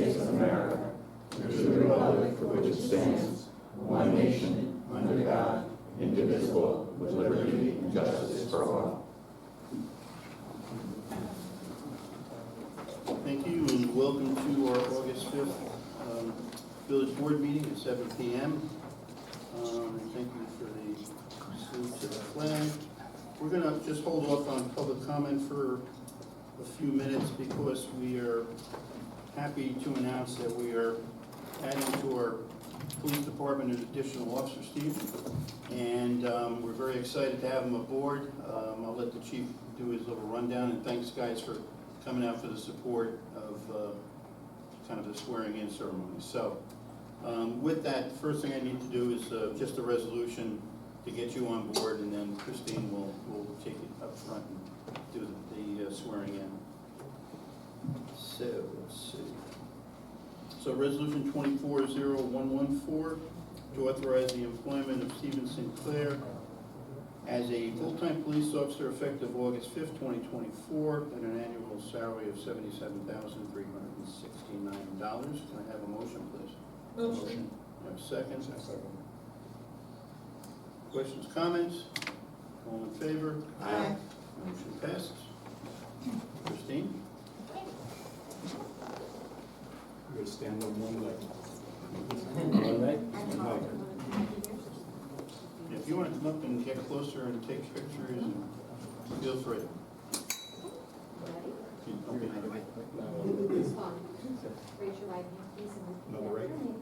States of America and to the republic for which it stands, one nation, under God, indivisible, with liberty and justice for all. Thank you, and welcome to our August 5th Village Board meeting at 7 p.m. And thank you for the salute to the flag. We're going to just hold off on public comment for a few minutes because we are happy to announce that we are adding to our police department an additional officer, Steve. And we're very excited to have him aboard. I'll let the chief do his little rundown, and thanks, guys, for coming out for the support of kind of the swearing-in ceremony. So with that, first thing I need to do is just a resolution to get you on board, and then Christine will take it up front and do the swearing-in. So let's see. So resolution 240114 to authorize the employment of Stephen Sinclair as a full-time police officer effective August 5th, 2024, at an annual salary of $77,369. Can I have a motion, please? Motion. Have a second? Second. Questions, comments? All in favor? Aye. Motion passes. Christine? You're going to stand on one leg. One leg? If you want to come up and get closer and take pictures, feel free. Ready? This one. Raise your right hand, please, and repeat Another right? after me.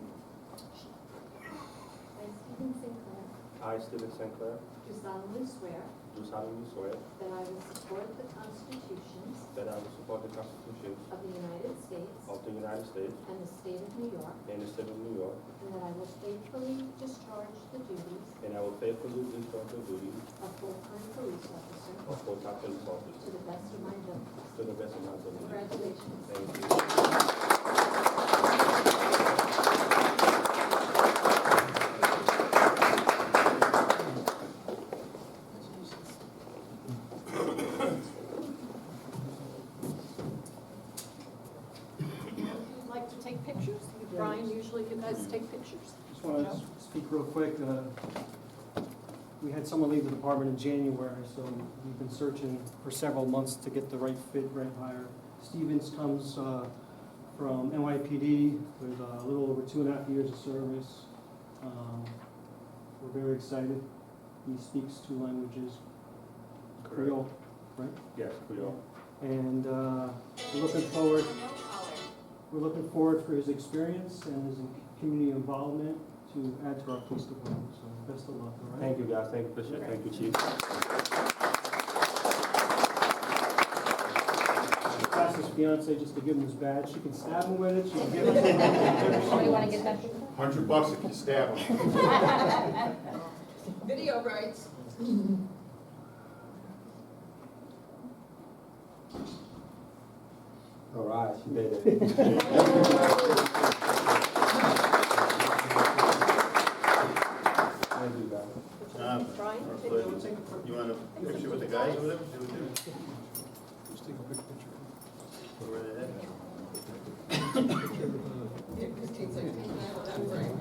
I, Stephen Sinclair, I, Stephen Sinclair, do solemnly swear do solemnly swear that I will support the constitutions that I will support the Constitution of the United States of the United States and the state of New York, and the state of New York, and that I will faithfully discharge the duties and I will faithfully discharge the duties of full-time police officer of full-time police to officer the best of my ability. to the best of my ability. Congratulations. Thank you. Like to take pictures? Brian, usually you guys take pictures. Just want to speak real quick. We had someone leave the department in January, so we've been searching for several months to get the right fit, right hire. Stevens comes from NYPD with a little over 2.5 years of service. We're very excited. He speaks 2 languages, Creole, right? Yes, Creole. And we're looking forward for his experience and his community involvement to add to our police department. So best of luck, all right? Thank you, guys. Thank you, appreciate it. Thank you, Chief. Ask his fiance just to give him his badge. She can stab him with it. She can give him whatever she Oh, you want to wants. get that picture? $100 if you stab him. Video rights. All right, she did it. Thank you, guys. Brian, Our take pleasure. You want a picture with the guys or whatever? Do it. Just take a quick picture. Go right ahead. Yeah, Christine's like, I'm Brian.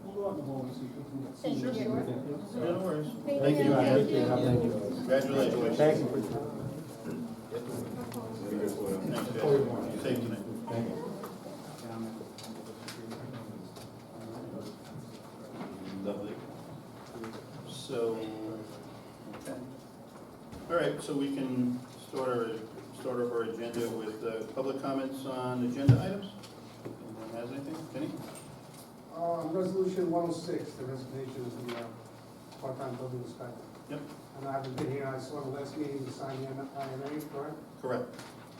We'll go out in the hall and see if we can see. Thank you. Yeah, no worries. Thank Thank you you. again. Thank you. Congratulations. Thank you. Thanks, guys. Be safe tonight. Thank you. Lovely. So, okay. All right, so we can start off our agenda with public comments on agenda items. Anyone has anything? Kenny? Resolution 106, the resignation of the part-time building inspector. Yep. And I haven't been here, I saw the last meeting, you signed the IMA, correct? Correct.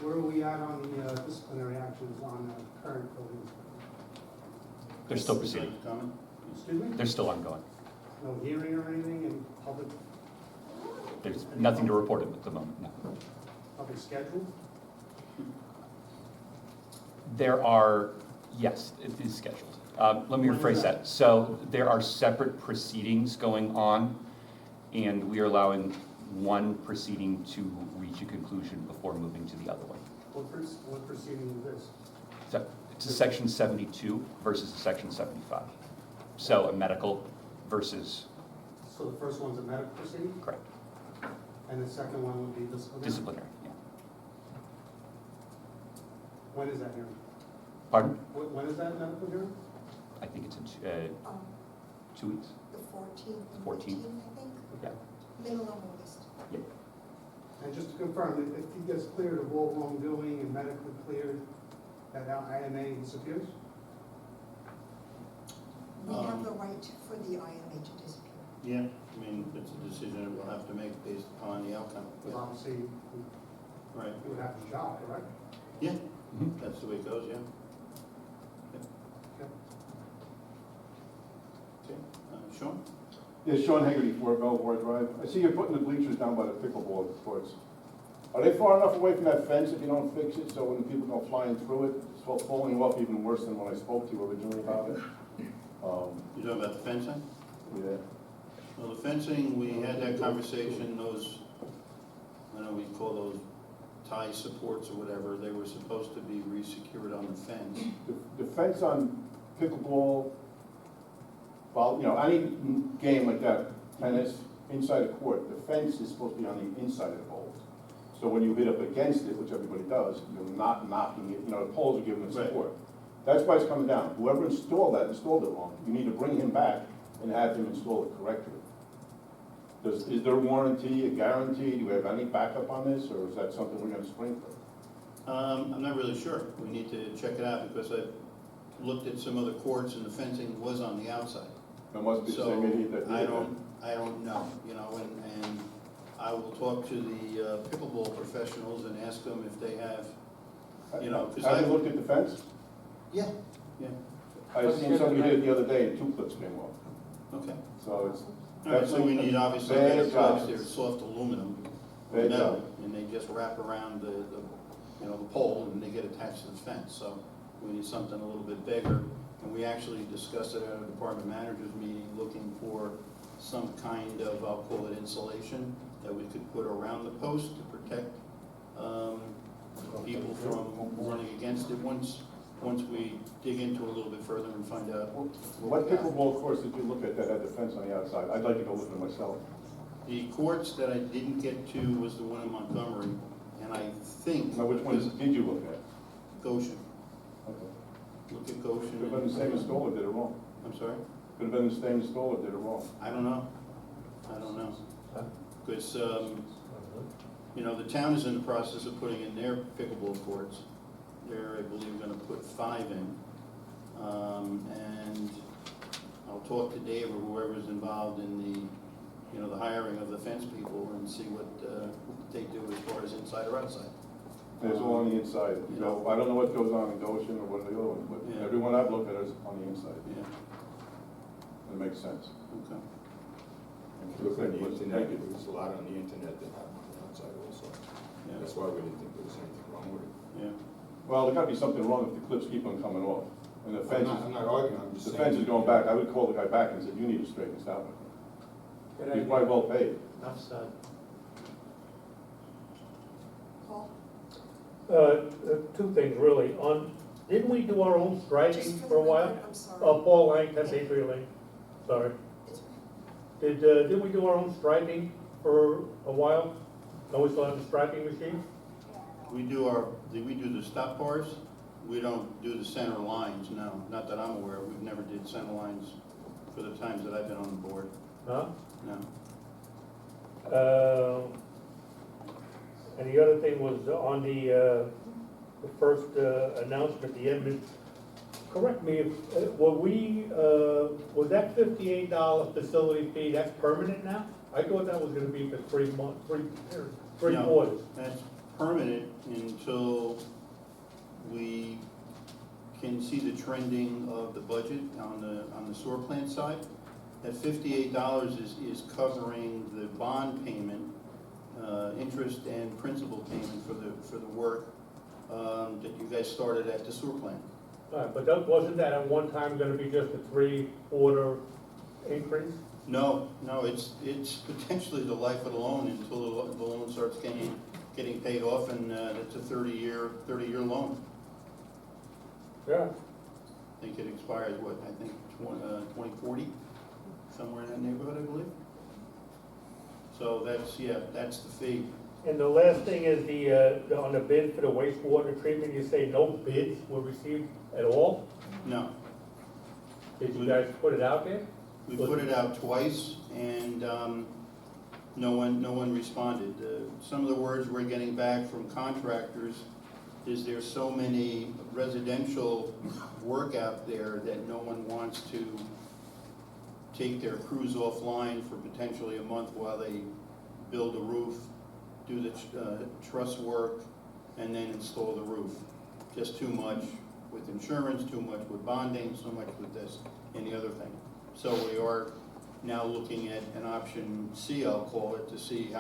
Where are we at on the disciplinary actions on the current building inspector? They're still proceeding. Comment? Excuse me? They're still ongoing. No hearing or anything in public, There's nothing to report at the moment, no. public schedule? There are, yes, it is scheduled. Let me rephrase that. So there are separate proceedings going on, and we are allowing one proceeding to reach a conclusion before moving to the other one. What proceeding is this? So it's a section 72 versus a section 75. So a medical versus, So the first one's a medical proceeding, correct, and the second one would be disciplinary? disciplinary, yeah. When is that hearing? Pardon? When is that medical hearing? I think it's in 2 weeks. The 14th and 14th. 15th, I think, Yeah. middle of August. And just to confirm, if he gets cleared of all wrongdoing and medically cleared, that IMA disappears? We Um, have the right for the IMA to disappear. Yeah, I mean, it's a decision that we'll have to make based upon the outcome. Because obviously, Right, he would have his job, correct? yeah, Mhm. that's the way it goes, yeah. Okay, Sean? Yeah, Sean Hagerty, 4 Belvoir Drive. I see you're putting the bleachers down by the pickleball courts. Are they far enough away from that fence if you don't fix it, so when the people go flying through it, it's falling off even worse than when I spoke to you originally about it? You talking about the fencing? Yeah. Well, the fencing, we had that conversation, those, I don't know, we call those tie supports or whatever, they were supposed to be re-secured on the fence. The fence on pickleball, well, you know, any game like that, tennis, inside a court, the fence is supposed to be on the inside of the poles. So when you hit up against it, which everybody does, you're not knocking it, you know, the poles are giving it Right. support. That's why it's coming down. Whoever installed that installed it wrong. You need to bring him back and have him install it correctly. Is there a warranty, a guarantee? Do we have any backup on this, or is that something we're gonna sprinkle? I'm not really sure, we need to check it out, because I looked at some other courts and the fencing was on the outside. It must be the So, same idiot that did I it. don't know, you know, and I will talk to the pickleball professionals and ask them if they have, you know, 'cause Have you I- looked at the fence? yeah, I seen somebody hit it the other day and 2 clips came off. okay. So it's, All right, so we need obviously Bad better job. clips, they're soft aluminum, or Bad metal, job. and they just wrap around the, you know, the pole, and they get attached to the fence, so we need something a little bit bigger. And we actually discussed it at a department managers meeting, looking for some kind of, I'll call it insulation, that we could put around the post to protect, people from running against it once we dig into it a little bit further and find out. what pickleball course did you look at that had the fence on the outside? I'd like to go look at it myself. The courts that I didn't get to was the one in Montgomery, and I think. Now, which ones did you look at? Goshen, Okay. look at Goshen. Could have been the same installer, did it wrong. I'm sorry? Could have been the same installer, did it wrong. I don't know. Because, you know, the town is in the process of putting in their pickleball courts. They're, I believe, gonna put 5 in. And I'll talk to Dave or whoever's involved in the, you know, the hiring of the fence people and see what they do as far as inside or outside. And it's all on the inside. You know, I don't know what goes on in Goshen or what are the other ones, but Yeah. everyone I've looked at is on the inside. Yeah, It makes sense. okay. If you look on the Thank internet, you. there's a lot on the internet that happen on the outside also. Yeah. That's why we didn't think there was anything wrong with it. Yeah. Well, there gotta be something wrong if the clips keep on coming off. And the fence I'm not arguing, I'm is, just the saying. fence is going back. I would call the guy back and say, you need to straighten this out. He's probably well paid. Paul? Two things really. Didn't we do our own striping Just for a the while? record, I'm sorry. Paul Lang, 10 Patriot Lane. Sorry. It's- Didn't we do our own striping for a while? Don't we still have the striping machine? We do the stop bars, we don't do the center lines, no, not that I'm aware of, we've never did center lines for the times that I've been on the board, Huh? no. And the other thing was on the first announcement, the end. Correct me if, was that $58 facility fee, that's permanent now? I thought that was gonna be for 3 months, three No. quarters. That's permanent until we can see the trending of the budget on the sewer plant side. That $58 is covering the bond payment, interest and principal payment for the work that you guys started at the sewer plant. All right, but wasn't that at one time gonna be just a 3/4 increase? No, it's potentially the life of the loan until the loan starts getting paid off, and it's a 30-year loan. Yeah. I think it expires, what, I think 2040, somewhere in that neighborhood, I believe. So that's the fee. And the last thing is on the bid for the wastewater treatment, you say no bids were received at all? No, Did you guys put it out there? we put it out twice, and no one responded. Some of the words we're getting back from contractors is there's so many residential work out there that no one wants to take their crews offline for potentially a month while they build a roof, do the truss work, and then install the roof. Just too much with insurance, too much with bonding, so much with this and the other thing. So we are now looking at an option C, I'll call it, to see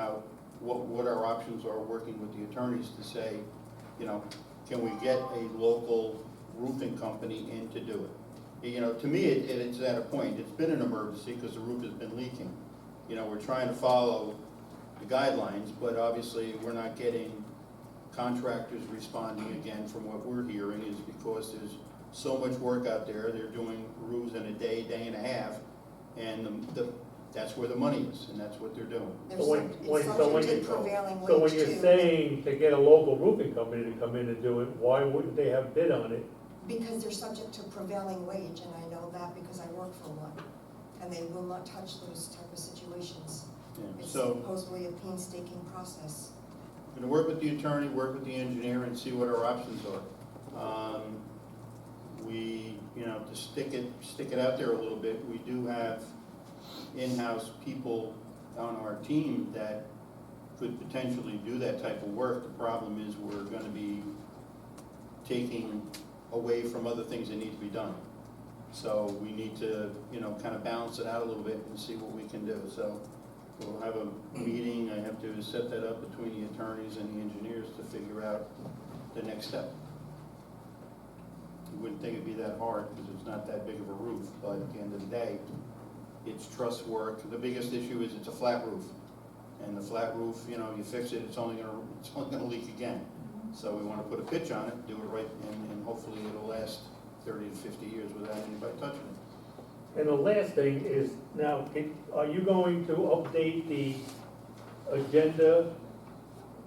what our options are, working with the attorneys to say, can we get a local roofing company in to do it? To me, it's at a point, it's been an emergency because the roof has been leaking. We're trying to follow the guidelines, but obviously we're not getting contractors responding again. From what we're hearing is because there's so much work out there, they're doing roofs in a day and a half, and that's where the money is, and that's what they're doing. It's subject to prevailing wage So when you're too. saying to get a local roofing company to come in and do it, why wouldn't they have bid on it? Because they're subject to prevailing wage, and I know that because I work for one, and they will not touch those type of situations. Yeah. It's So supposedly a painstaking process. I'm gonna work with the attorney, work with the engineer, and see what our options are. To stick it out there a little bit, we do have in-house people on our team that could potentially do that type of work. The problem is we're gonna be taking away from other things that need to be done. So we need to, kind of balance it out a little bit and see what we can do. So we'll have a meeting, I have to set that up between the attorneys and the engineers to figure out the next step. You wouldn't think it'd be that hard because it's not that big of a roof, but at the end of the day, it's truss work. The biggest issue is it's a flat roof. And the flat roof, you fix it, it's only gonna leak again. So we wanna put a pitch on it, do it right, and hopefully it'll last 30 to 50 years without anybody touching it. And the last thing is, now, are you going to update the agenda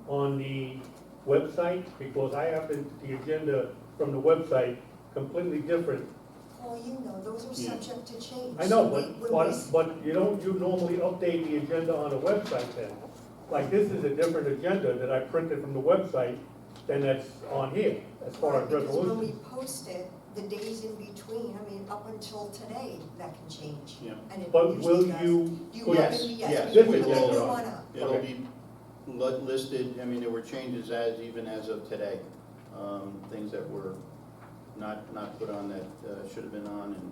on the website? Because I have the agenda from the website completely different. Well, those are Yeah. subject to change. I know, So but you normally update the agenda on the website then. Like, this is a different agenda that I printed from the website than that's on here, as far as Because when we resolution. post it, the days in between, up until today, that can change. Yeah. And it But usually will does. you, You put- want Yes, to, yes, we we put the will. new one up. It'll Okay. be listed, there were changes even as of today. Things that were not put on that should have been on, and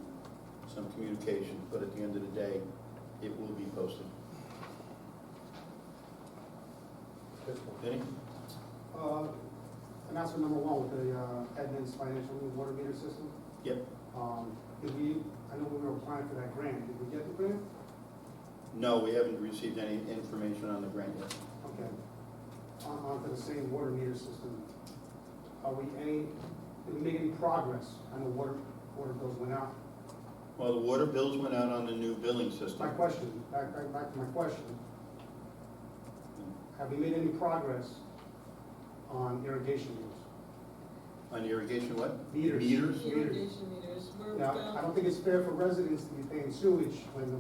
some communication, but at the end of the day, it will be posted. Vinnie? Announcement number one with the Edmunds Financial Water Meter System. Yep. I know we were applying for that grant, did we get the grant? No, we haven't received any information on the grant yet. Okay. On to the same water meter system. Did we make any progress? I know water bills went out. Well, the water bills went out on the new billing system. My question, back to my question. Have we made any progress on irrigation meters? On irrigation what? Meters. Meters? Irrigation meters, Now, I don't think it's fair for residents to be paying sewage when the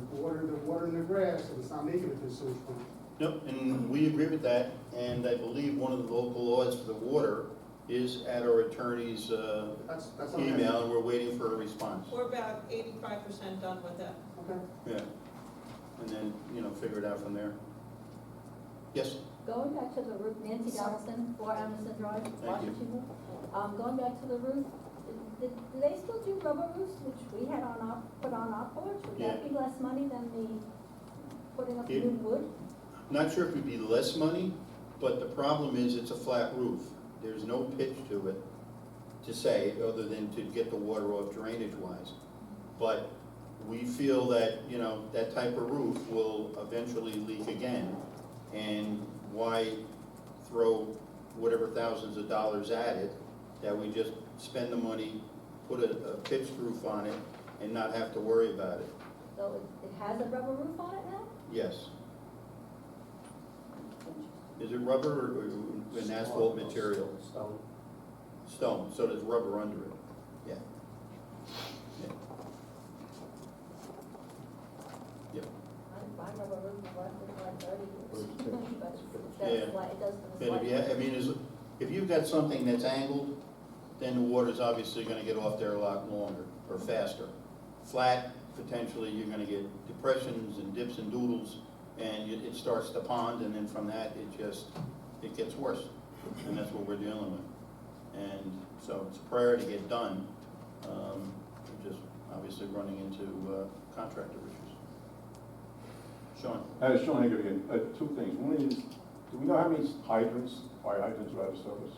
water in the grass and it's not making it to the sewage plant. Nope, and we agree with that, and I believe one of the local laws for the water is at our attorney's That's what I'm email, and we're waiting for a response. We're about 85% done with that. Okay. Yeah, and then, figure it out from there. Yes? Going back to the roof, Nancy Donaldson, 4 Anderson Drive, you. Washington. Going back to the roof, do they still do rubber roofs, which we had put on our porch? Would that be less money than the putting up new wood? Not sure if it'd be less money, but the problem is it's a flat roof. there's no pitch to it to say, other than to get the water off drainage-wise. But we feel that, you know, that type of roof will eventually leak again. And why throw whatever thousands of dollars at it, that we just spend the money, put a pitched roof on it, and not have to worry about it? So it has a rubber roof on it now? Yes. Is it rubber or an asphalt material? Stone. Stone, so there's rubber under it, yeah. Yeah. Yep. My rubber roof is like 30 years. But Yeah. it does for the But if you, slide. I mean, if you've got something that's angled, then the water's obviously gonna get off there a lot longer or faster. Flat, potentially, you're gonna get depressions and dips and doodles, and it starts to pond, and then from that, it gets worse. And that's what we're dealing with. And so it's a priority to get done. We're just obviously running into contractor issues. Sean? Sean Hager again, two things. One is, do we know how many hydrants, fire hydrants are out of service?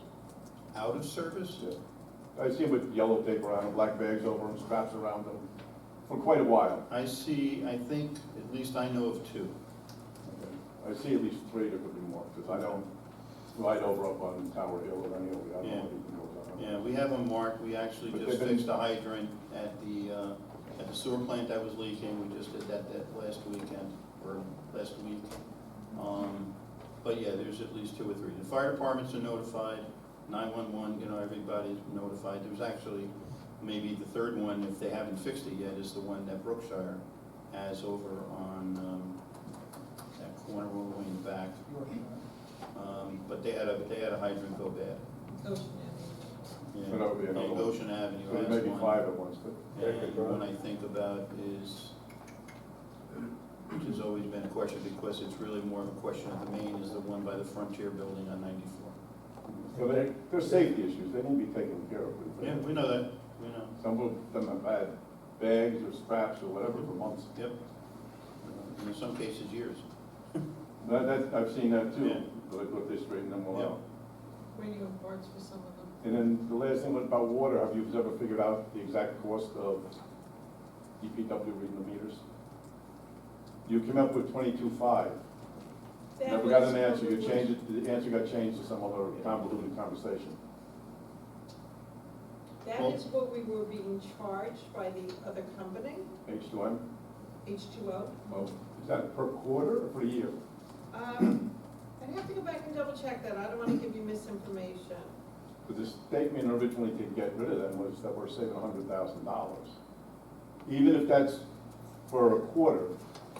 Out of service? Yeah. I see them with yellow tape around them, black bags over them, straps around them, for quite a while. I think, at least I know of two. I see at least three, there could be more, because I don't ride over up on Tower Hill or any of the, I don't know if anything goes on. Yeah, we have them marked. We actually But just they've been- fixed a hydrant at the sewer plant that was leaking. We just did that last weekend, or last week. But yeah, there's at least 2 or 3. The fire departments are notified, 911, you know, everybody's notified. There's actually maybe the third one, if they haven't fixed it yet, is the one that Brookshire has over on that corner all the way in the back. But they had a hydrant go bad. Goshen Yeah. So that would be another And one. Goshen Avenue So has maybe one. 5 at once, but. And the one I think about is, which has always been a question, because it's really more of a question of the main, is the one by the Frontier Building on 94. So there's safety issues, they need to be taken care of. Yeah, we know that, we know. Some of them have had bags or straps or whatever for months. Yep. In some cases, years. I've seen that too, Yeah. what they straighten them all Yeah. out. Radio parts for some of them. And then the last thing was about water, have you ever figured out the exact cost of DPW reading the meters? You came up with 22.5, That never got was an answer, what you we changed it, the answer got changed to some other convoluted conversation. That Well- is what we were being charged by the other company, H2M, H2O. well, is that per quarter or per year? I'd have to go back and double check that, I don't wanna give you misinformation. Because the statement originally to get rid of them was that we're saving $100,000. Even if that's for a quarter,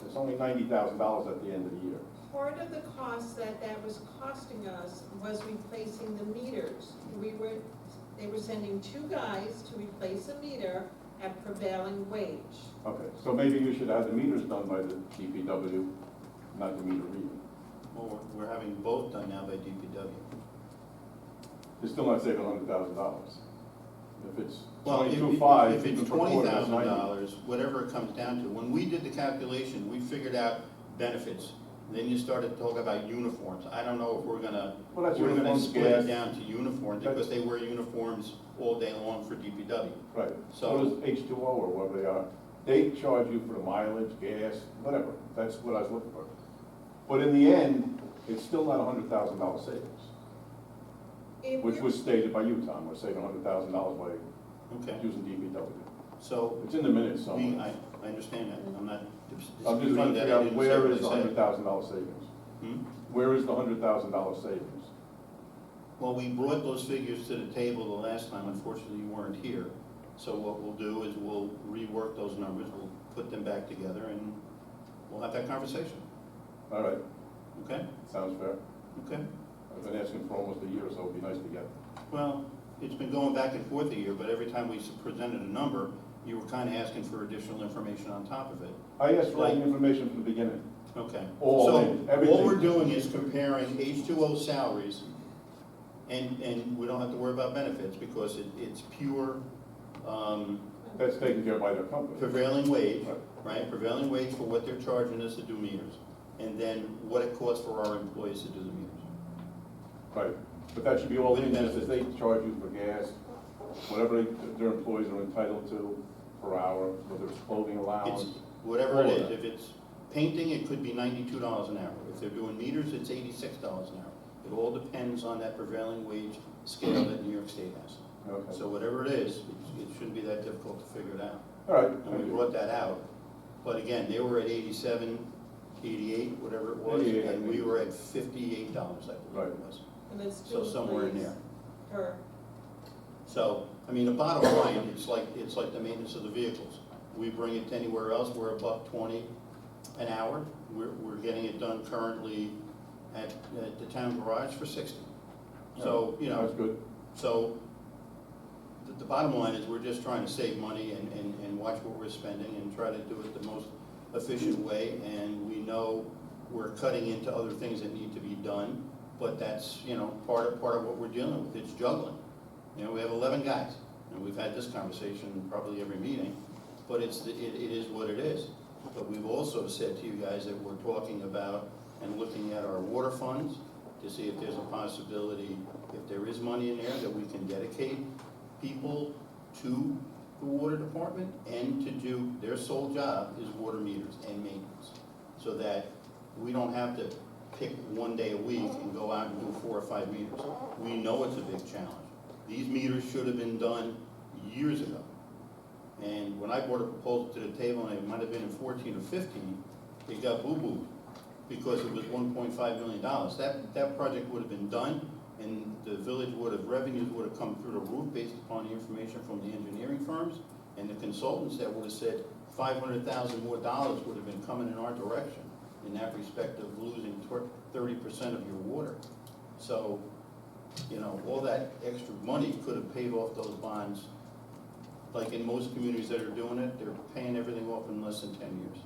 it's only $90,000 at the end of the year. Part of the cost that was costing us was replacing the meters. They were sending 2 guys to replace a meter at prevailing wage. Okay, so maybe you should have the meters done by the DPW, not the meter reading. Well, we're having both done now by DPW. You're still not saving $100,000. If it's Well, if 22.5, if it's even per quarter, that's $90. $20,000, whatever it comes down to, when we did the calculation, we figured out benefits. Then you started to talk about uniforms. I don't know if we're gonna uniforms, split it gas. down to uniforms, because they wear uniforms all day long for DPW. Right, So- so does H2O or whatever they are. They charge you for the mileage, gas, whatever. That's what I was looking for. But in the end, it's still not $100,000 savings, If which we're- was stated by you, Tom. We're saving $100,000 by Okay, using DPW. so It's in the minutes somewhere. I understand that. I'm not I'm just disputing trying to that. figure I out didn't where say what is the I said. $100,000 savings? Hmm? Where is the $100,000 savings? Well, we brought those figures to the table the last time. Unfortunately, you weren't here. So what we'll do is we'll rework those numbers, we'll put them back together, and we'll have that conversation. All right, Okay? sounds fair. Okay? I've been asking for almost a year, so it'd be nice to get. Well, it's been going back and forth a year, but every time we presented a number, you were kind of asking for additional information on top of it. I asked for all the information from the beginning. Okay. All So in, everything. all we're doing is comparing H2O salaries, and we don't have to worry about benefits, because it's pure That's taken care of by their company. prevailing wage, Right. right? Prevailing wage for what they're charging us to do meters, and then what it costs for our employees to do the meters. Right, But that should be all in there, says they charge you for gas, whatever their employees are entitled to per hour, whether it's clothing allowance. It's whatever it is. If it's painting, it could be $92 an hour. If they're doing meters, it's $86 an hour. It all depends on that prevailing wage scale that New York State has. Okay. So whatever it is, it shouldn't be that difficult to figure it out. All right, And thank we you. brought that out. But again, they were at 87, 88, whatever it was, 88, I and we think. were at $58, I believe Right. it was. And it's So two somewhere in employees there. per, So, I mean, the bottom line, it's like the maintenance of the vehicles. We bring it to anywhere else, we're $1.20 an hour. We're getting it done currently at the town garage for 60. So, you know, That's good. so the bottom line is we're just trying to save money and watch what we're spending and try to do it the most efficient way. And we know we're cutting into other things that need to be done, but that's, you know, part of what we're dealing with. It's juggling. You know, we have 11 guys, and we've had this conversation probably every meeting, but it is what it is. But we've also said to you guys that we're talking about and looking at our water funds to see if there's a possibility, if there is money in there, that we can dedicate people to the water department and to do, their sole job is water meters and maintenance. So that we don't have to pick one day a week and go out and do 4 or 5 meters. We know it's a big challenge. These meters should have been done years ago. And when I brought a proposal to the table, and it might have been in 14 or 15, it got boo-booed because it was $1.5 million. That project would have been done, and the village revenues would have come through the roof based upon the information from the engineering firms and the consultants that would have said $500,000 more would have been coming in our direction in that respect of losing 30% of your water. So, you know, all that extra money could have paid off those bonds. Like in most communities that are doing it, they're paying everything off in less than 10 years,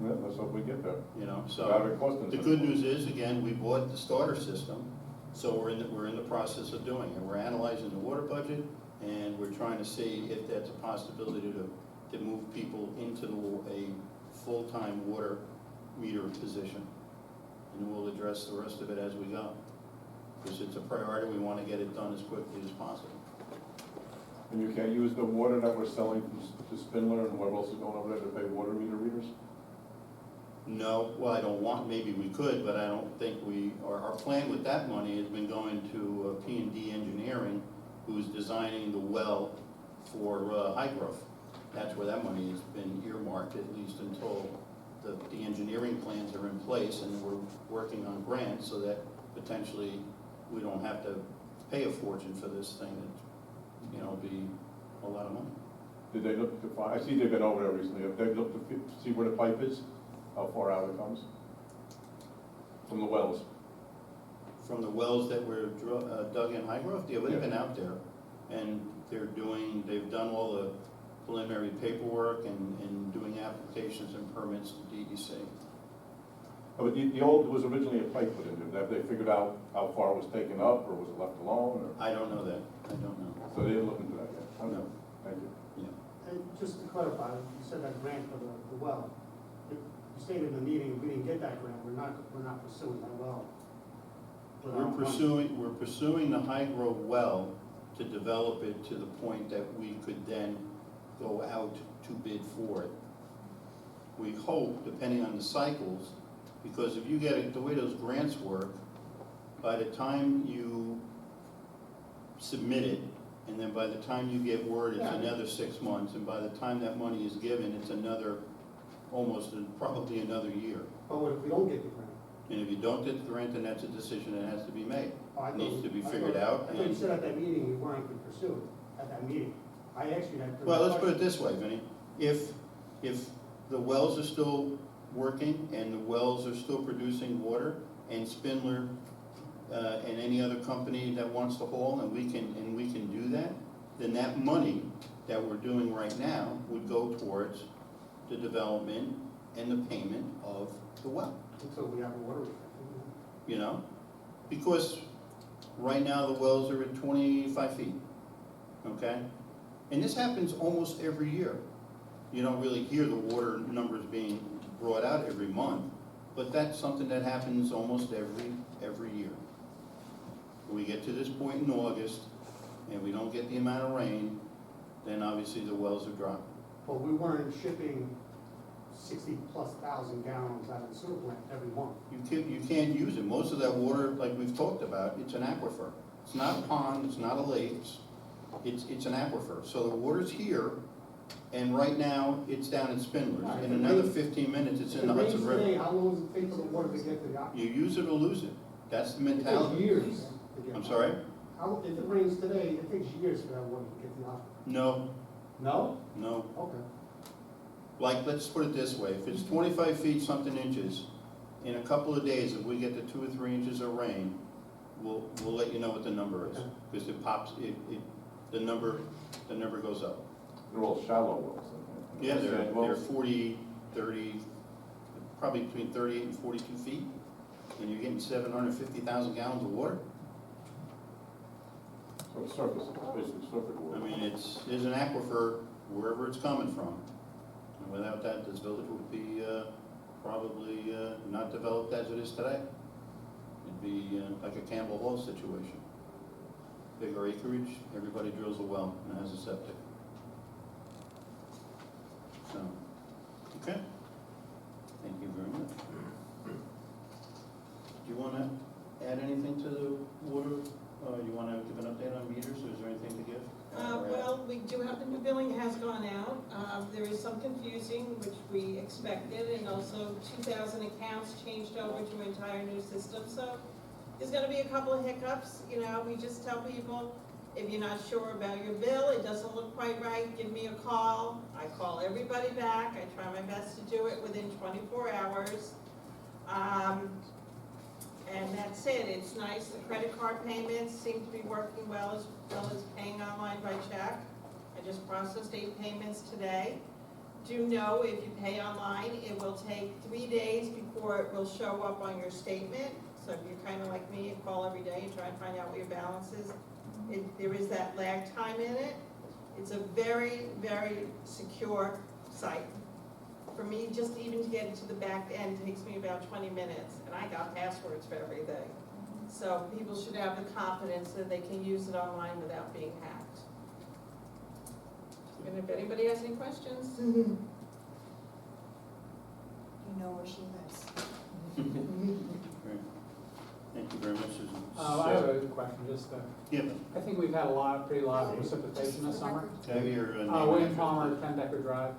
Yeah, let's hope we get there. you know, Without so. it costing The us good anything. news is, again, we bought the starter system, so we're in the process of doing it. We're analyzing the water budget, and we're trying to see if that's a possibility to move people into a full-time water meter position. And we'll address the rest of it as we go. Because it's a priority, we want to get it done as quickly as possible. And you can't use the water that we're selling to Spindler and whoever else is going over there to pay water meter readers? No, well, I don't want, maybe we could, but I don't think our plan with that money has been going to P&D Engineering, who's designing the well for High Growth. That's where that money has been earmarked, at least until the engineering plans are in place, and we're working on grants so that potentially we don't have to pay a fortune for this thing that, you know, be a lot of money. Did they look to find, I see they've been over there recently, have they looked to see where the pipe is? How far out it comes? From the wells? From the wells that were dug in High Growth, yeah, they've been out there, and they've done all the preliminary paperwork and doing applications and permits to DEC. Oh, but the old, there was originally a pipe put in there, have they figured out how far it was taken up, or was it left alone, or? I don't know that, I don't know. So they didn't look into that yet? Okay. No. Thank you. And just to clarify, you said that grant for the well. You stated in the meeting, we didn't get that grant, we're not pursuing that well. We're pursuing the High Grove well to develop it to the point that we could then go out to bid for it. We hope, depending on the cycles, because if you get it, the way those grants work, by the time you submit it, and then by the time you get word, it's another 6 months, and by the time that money is given, it's probably another year. But what if we don't get the grant? And if you don't get the grant, then that's a decision that has to be made. Oh, I It needs to be thought- figured out. I thought you said at that meeting we weren't going to pursue it, at that meeting. I asked you that. Well, let's put it this way, Vinnie. If the wells are still working and the wells are still producing water, and Spindler and any other company that wants to haul, and we can do that, then that money that we're doing right now would go towards the development and the payment of the well. Until we have a water restriction. You know? Because right now the wells are at 25 feet, okay? And this happens almost every year. You don't really hear the water numbers being brought out every month, but that's something that happens almost every year. we get to this point in August, and we don't get the amount of rain, then obviously the wells are dry. But we weren't shipping 60+ thousand gallons out of the sewer plant every month. You can't use it. Most of that water, like we've talked about, it's an aquifer. It's not a pond, it's not a lake, it's an aquifer. So the water's here, and right now, it's down in Spindlers. In another 15 minutes, it's in the Hudson If it rains today, River. how long does it take for the water to get to the aquifer? You use it or lose it. That's the It takes mentality. years to get. I'm sorry? How, if it rains today, it takes years for that water to get to the aquifer. No, No? no. Okay. Like, let's put it this way, if it's 25 feet something inches, in a couple of days, if we get to 2 or 3 inches of rain, we'll let you know what the number is. Because it pops, the number goes up. They're all shallow wells. I think. Yeah, they're Sand wells? 40, 30, probably between 38 and 42 feet, and you're getting 750,000 gallons of water. So it's surface, it's basically surface water. I mean, there's an aquifer wherever it's coming from. And without that, this village would be probably not developed as it is today. It'd be like a Campbell Hall situation. Bigger acreage, everybody drills a well and has a septic. So, okay. Thank you very much. Do you want to add anything to the water? You want to give an update on meters, or is there anything to give? Well, we do have, the new billing has gone out. There is some confusing, which we expected, and also 2,000 accounts changed over to an entire new system. So there's gonna be a couple of hiccups, you know, we just tell people, if you're not sure about your bill, it doesn't look quite right, give me a call. I call everybody back, I try my best to do it within 24 hours. And that's it, it's nice, the credit card payments seem to be working well as paying online by check. I just processed 8 payments today. Do know if you pay online, it will take 3 days before it will show up on your statement. So if you're kind of like me, you call every day and try and find out what your balance is. There is that lag time in it. It's a very, very secure site. For me, just even to get into the back end takes me about 20 minutes, and I got passwords for everything. So people should have the confidence that they can use it online without being hacked. And if anybody has any questions? You know where she lives. Great. Thank you very much, Susan. I have a question, just, Yeah, I think we've had pretty lot of precipitation this summer. have your name. William Palmer, 10 Decker Drive.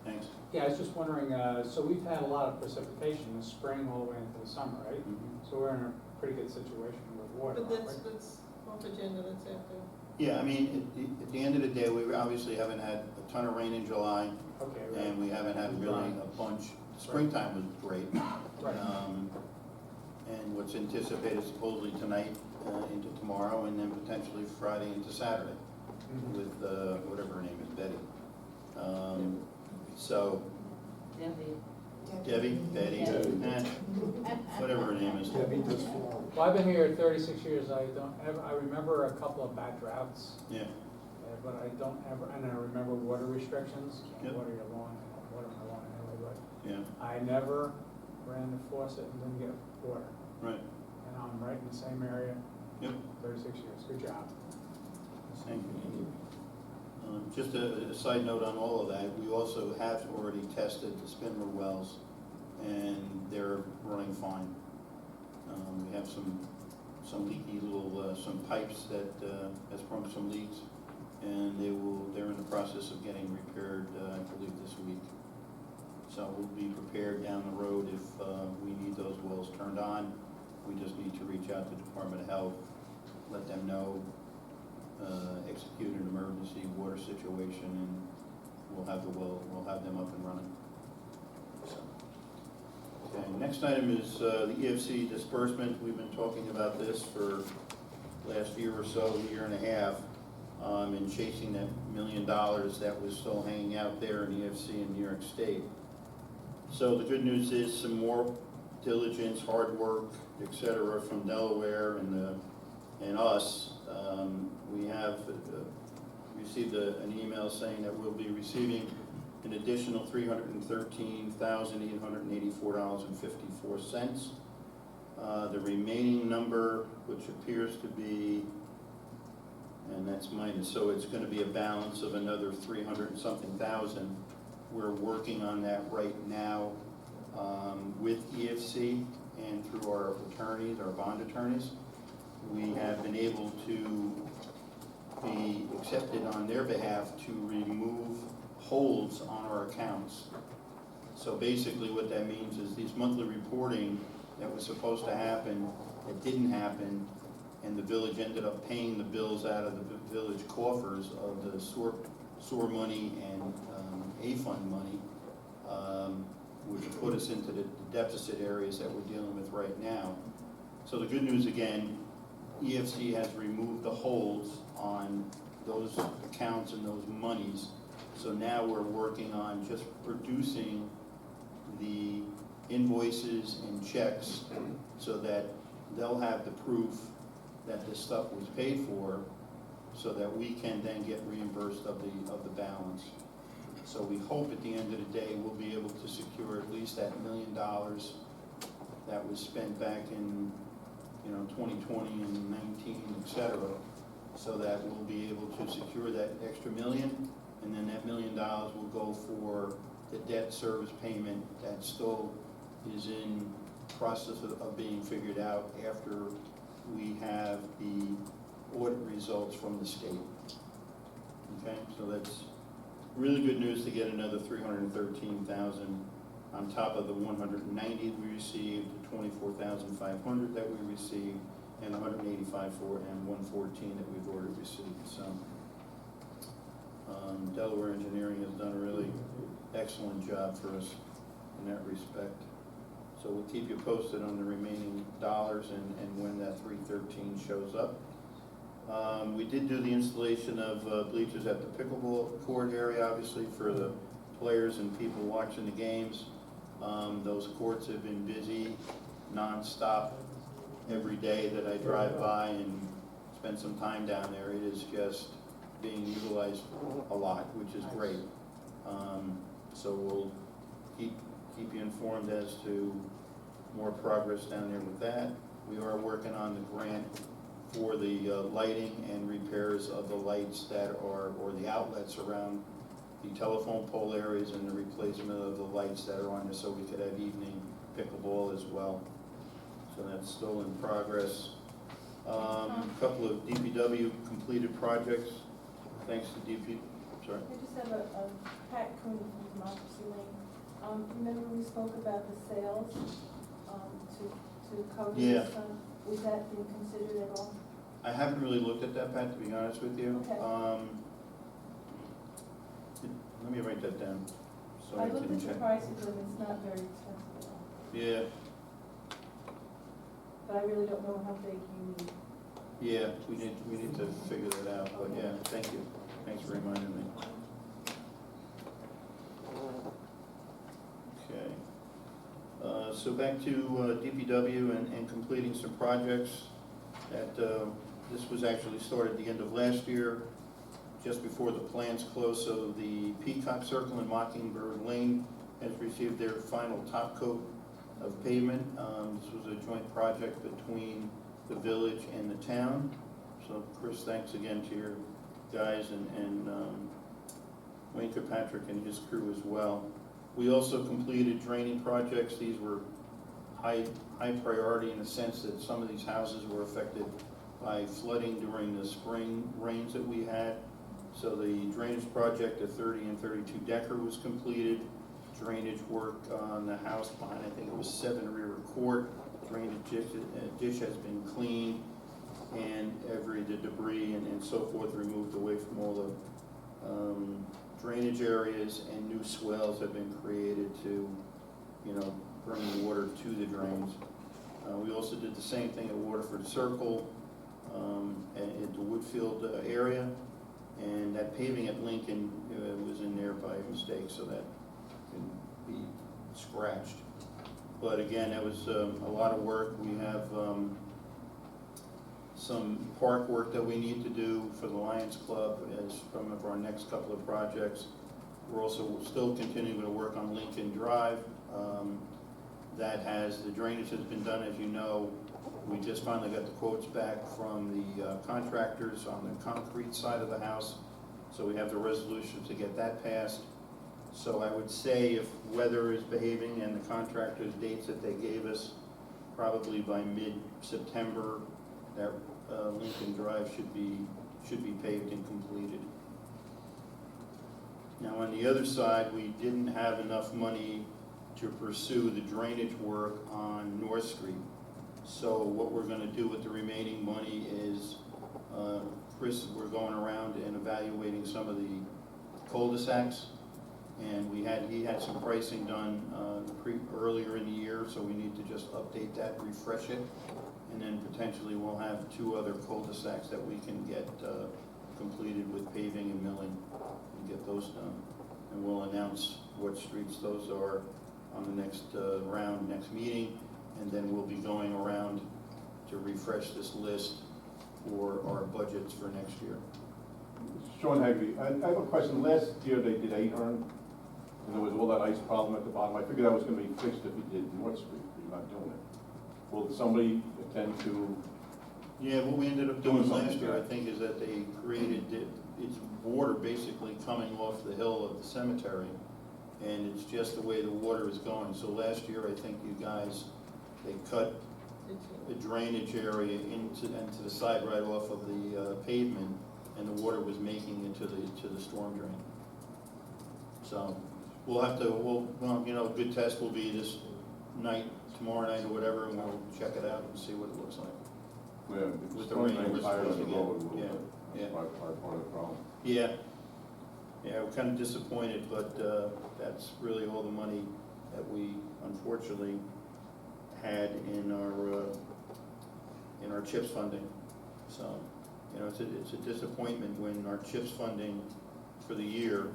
Thanks. Yeah, I was just wondering, so we've had a lot of precipitation in the spring all the way into the summer, right? Mhm. So we're in a pretty good situation with water, But aren't we? that's off agenda, that's after. Yeah, I mean, at the end of the day, we obviously haven't had a ton of rain in July, Okay, right. and we haven't had really a bunch. Springtime was great. Right. And what's anticipated supposedly tonight into tomorrow, and then potentially Friday into Saturday Mhm. with whatever her name is, Betty. So, Debbie, Betty, whatever her name is. Well, I've been here 36 years, I remember a couple of bad droughts, Yeah, but I don't ever, and I remember water restrictions, Yep. water your lawn, water my lawn anyway, but yeah, I never ran the faucet and didn't get water. right. And I'm right in the same area, Yep. 36 years, good job. Thank you. Just a side note on all of that, we also have already tested the Spindler wells, and they're running fine. We have some leaky little, some pipes that has sprung some leaks, and they're in the process of getting repaired, I believe this week. So we'll be prepared down the road if we need those wells turned on. We just need to reach out to the Department of Health, let them know, execute an emergency water situation, and we'll have them up and running. So, okay, next item is the EFC disbursement. We've been talking about this for last year or so, year and a half, and chasing that $1 million that was still hanging out there in EFC in New York State. So the good news is some more diligence, hard work, et cetera, from Delaware and us. We have received an email saying that we'll be receiving an additional $313,884.54 The remaining number, which appears to be, and that's minus, so it's gonna be a balance of another 300 and something thousand. We're working on that right now with EFC and through our attorneys, our bond attorneys. We have been able to be accepted on their behalf to remove holds on our accounts. So basically what that means is these monthly reporting that was supposed to happen, it didn't happen, and the village ended up paying the bills out of the village coffers of the sewer money and A-fund money, which put us into the deficit areas that we're dealing with right now. So the good news again, EFC has removed the holds on those accounts and those monies. So now we're working on just producing the invoices and checks so that they'll have the proof that this stuff was paid for, so that we can then get reimbursed of the balance. So we hope at the end of the day, we'll be able to secure at least that $1 million that was spent back in, 2020 and 19, et cetera, so that we'll be able to secure that extra $1 million, and then that $1 million will go for the debt service payment that still is in process of being figured out after we have the audit results from the state. Okay, so that's really good news to get another 313,000 on top of the 190 we received, the 24,500 that we received, and 185 for and 114 that we've already received. So Delaware Engineering has done a really excellent job for us in that respect. So we'll keep you posted on the remaining dollars and when that 313 shows up. We did do the installation of bleachers at the pickleball court area, obviously, for the players and people watching the games. Those courts have been busy nonstop every day that I drive by and spend some time down there. It is just being utilized a lot, which is great. So we'll keep you informed as to more progress down there with that. We are working on the grant for the lighting and repairs of the lights that are, or the outlets around the telephone pole areas, and the replacement of the lights that are on there so we could have evening pickleball as well. So that's still in progress. A couple of DPW completed projects, thanks to sorry. I just have a Pat Cooney from Democracy Lane. Remember we spoke about the sales to cover Yeah. this? Was that being considered at all? I haven't really looked at that, Pat, to be honest with you. Okay. Let me write that down. So I looked can at the check. prices and it's not very expensive at all. Yeah, But I really don't know how big you need. yeah, we need to figure that out, but yeah, thank you. Thanks for reminding me. Okay. So back to DPW and completing some projects that, this was actually started at the end of last year, just before the plans closed. So the Peacock Circle and Mockingbird Lane has received their final top coat of pavement. This was a joint project between the village and the town. So Chris, thanks again to your guys and Wayne Kirkpatrick and his crew as well. We also completed draining projects. These were high priority in the sense that some of these houses were affected by flooding during the spring rains that we had. So the drainage project at 30 and 32 Decker was completed. Drainage work on the house behind, I think it was 7 Rear Court. Drainage dish has been cleaned, and the debris and so forth removed away from all the drainage areas, and new swells have been created to, bring water to the drains. We also did the same thing at Waterford Circle, at the Woodfield area, and that paving at Lincoln was in there by mistake, so that can be scratched. But again, that was a lot of work. We have some park work that we need to do for the Lions Club as some of our next couple of projects. We're also still continuing to work on Lincoln Drive. that has, the drainage has been done, as you know. We just finally got the quotes back from the contractors on the concrete side of the house, so we have the resolution to get that passed. So I would say if weather is behaving and the contractor's dates that they gave us, probably by mid-September, that Lincoln Drive should be paved and completed. Now, on the other side, we didn't have enough money to pursue the drainage work on North Street. So what we're gonna do with the remaining money is, Chris, we're going around and evaluating some of the cul-de-sacs. And he had some pricing done earlier in the year, so we need to just update that, refresh it. And then potentially we'll have 2 other cul-de-sacs that we can get completed with paving and milling and get those done. And we'll announce what streets those are on the next next meeting. And then we'll be going around to refresh this list for our budgets for next year. Sean Hagby, I have a question. Last year they did Ahern, and there was all that ice problem at the bottom. I figured that was gonna be fixed if you did North Street, but you're not doing it. Will somebody attend to? Yeah, what we ended up doing something last year, there. I think, is that they created, it's water basically coming off the hill of the cemetery, and it's just the way the water is going. So last year, I think you guys, they cut a drainage area into the side right off of the pavement, and the water was making it to the storm drain. So we'll have to, good test will be this night, tomorrow night or whatever, and we'll check it out and see what it looks like. Yeah, With with the the rain, rain we're higher supposed than to the get- road a little yeah, bit. yeah. That's part of the problem. Yeah, we're kind of disappointed, but that's really all the money that we unfortunately had in our CHIPS funding. So, it's a disappointment when our CHIPS funding for the year,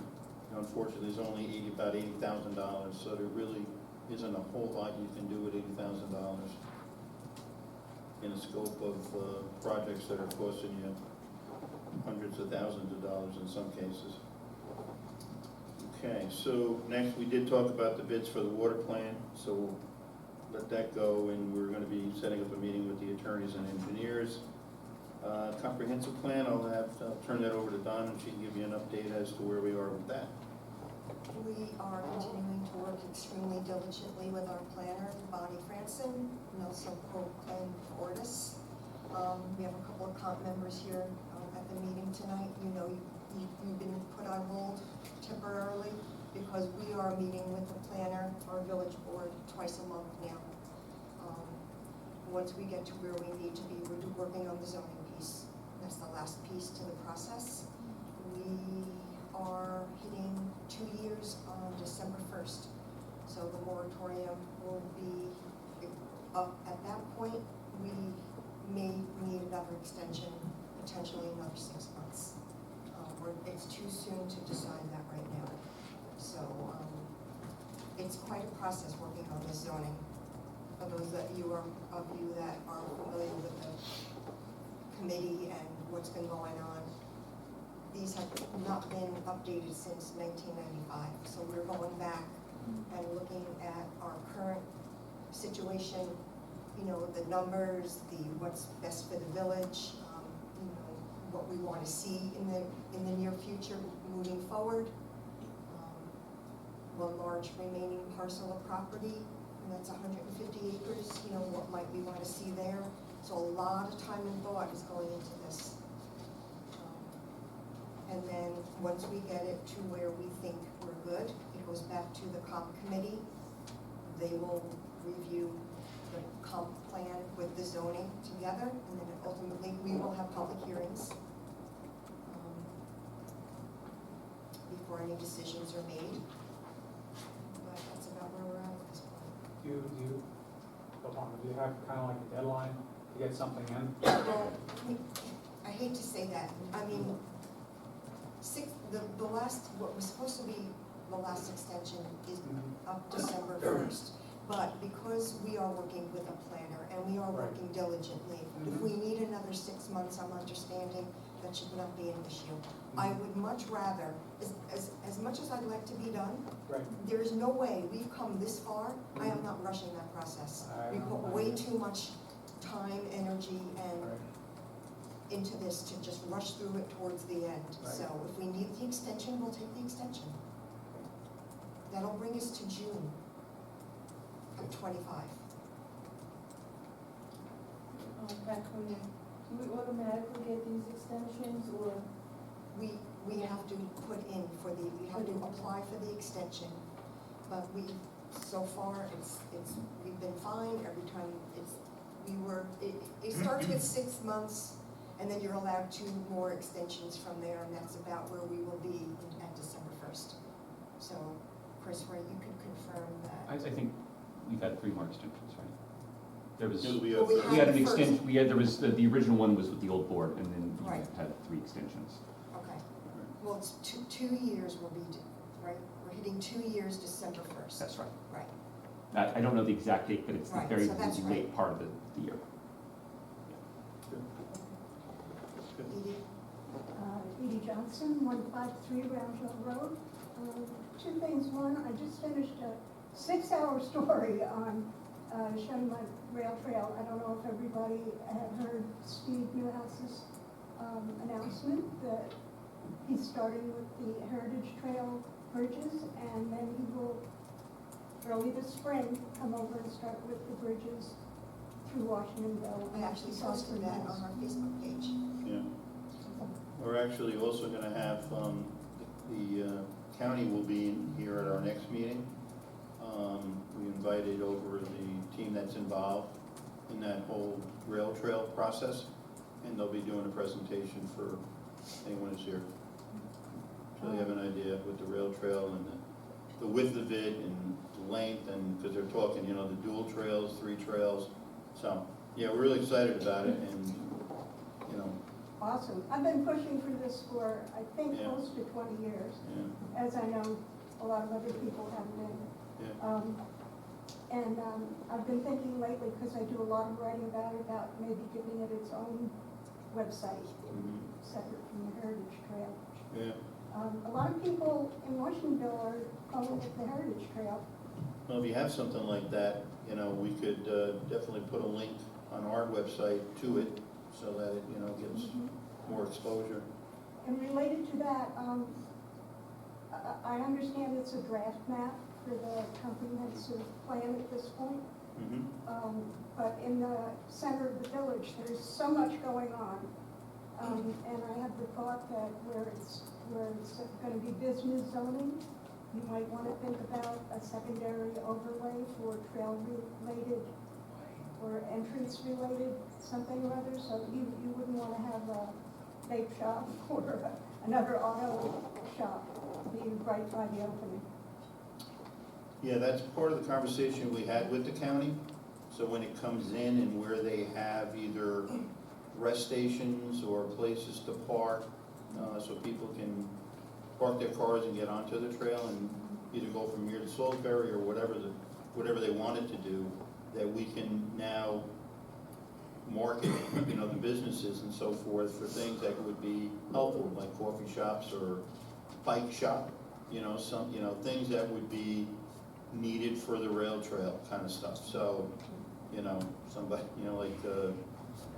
unfortunately, is only about $80,000. So there really isn't a whole lot you can do with $80,000 in the scope of projects that are costing you hundreds of thousands of dollars in some cases. Okay, so next we did talk about the bids for the water plant, so we'll let that go, and we're gonna be setting up a meeting with the attorneys and engineers. Comprehensive plan, I'll turn that over to Dawn, and she can give you an update as to where we are with that. We are continuing to work extremely diligently with our planner, Bonnie Franson, Nelson Proclaim Fortis. We have a couple of comp members here at the meeting tonight. You've been put on hold temporarily because we are meeting with the planner, our village board, twice a month now. Once we get to where we need to be, we're working on the zoning piece. That's the last piece to the process. We are hitting 2 years on December 1st. So the moratorium will be up at that point. We may need another extension, potentially another 6 months. It's too soon to decide that right now. So it's quite a process working on this zoning. For those of you that are familiar with the committee and what's been going on, these have not been updated since 1995. So we're going back and looking at our current situation, the numbers, what's best for the village, what we want to see in the near future moving forward. One large remaining parcel of property, and that's 150 acres, what might we want to see there? So a lot of time and thought is going into this. And then once we get it to where we think we're good, it goes back to the comp committee. They will review the comp plan with the zoning together, and then ultimately we will have public hearings before any decisions are made. But that's about where we're at this point. Do you have kind of like a deadline to get something in? Well, I hate to say that. I mean, what was supposed to be the last extension is up December 1st. But because we are working with a planner and we are working diligently, if we need another 6 months, I'm understanding, that should not be an issue. I would much rather, as much as I'd like to be done, Right. there is no way, we've come this far, I am not rushing that process. We put way too much time, energy, and into this to just rush through it towards the end. Right. So if we need the extension, we'll take the extension. That'll bring us to June of '25. Pat Cooney, do we automatically get these extensions, or? We have to put in for the, we have to apply for the extension, but so far, we've been fine every time it starts with 6 months, and then you're allowed 2 more extensions from there, and that's about where we will be at December 1st. So, Chris, Ray, you could confirm I that. think we've had 3 more extensions, right? There was, Yeah, Well, we had an the first- extension, there was, the original one was with the old board, and then you Right. had 3 extensions. Okay. Well, it's 2 years will be, right? We're hitting 2 years December 1st. That's right. Right. I don't know the exact date, but it's the Right, very so that's late right. part of the year. Edie? Edie Johnson, 153 Round Hill Road. 2 things. One, I just finished a 6-hour story on showing my rail trail. I don't know if everybody had heard Steve Newhouse's announcement that he's starting with the Heritage Trail bridges, and then he will, early this spring, come over and start with the bridges through Washingtonville. I actually posted that on our Facebook page. Yeah. We're actually also gonna have, the county will be in here at our next meeting. We invited over the team that's involved in that whole rail trail process, and they'll be doing a presentation for anyone who's here. So they have an idea with the rail trail and the width of it and the length, and, because they're talking, the dual trails, 3 trails. So, yeah, we're really excited about it, and, Awesome. I've been pushing for this for, I think, Yeah. close to 20 years, yeah, as I know a lot of other people have been. yeah. I've been thinking lately, because I do a lot of writing about it, about maybe giving it its own website, Mhm. separate from the Heritage Trail. Yeah. A lot of people in Washingtonville are calling it the Heritage Trail. Well, if you have something like that, we could definitely put a link on our website to it so that it, gets more exposure. And related to that, I understand it's a draft map for the comprehensive plan at this point. Mhm. But in the center of the village, there's so much going on. And I have the thought that where it's gonna be business zoning, you might wanna think about a secondary overlay for trail-related or entrance-related something or other, so you wouldn't wanna have a vape shop or another auto shop being right by the opening. Yeah, that's part of the conversation we had with the county. So when it comes in and where they have either rest stations or places to park, so people can park their cars and get onto the trail and either go from here to Salisbury or whatever they wanted to do, that we can now market, the businesses and so forth for things that would be helpful, like coffee shops or bike shop, things that would be needed for the rail trail kind of stuff. So, somebody, like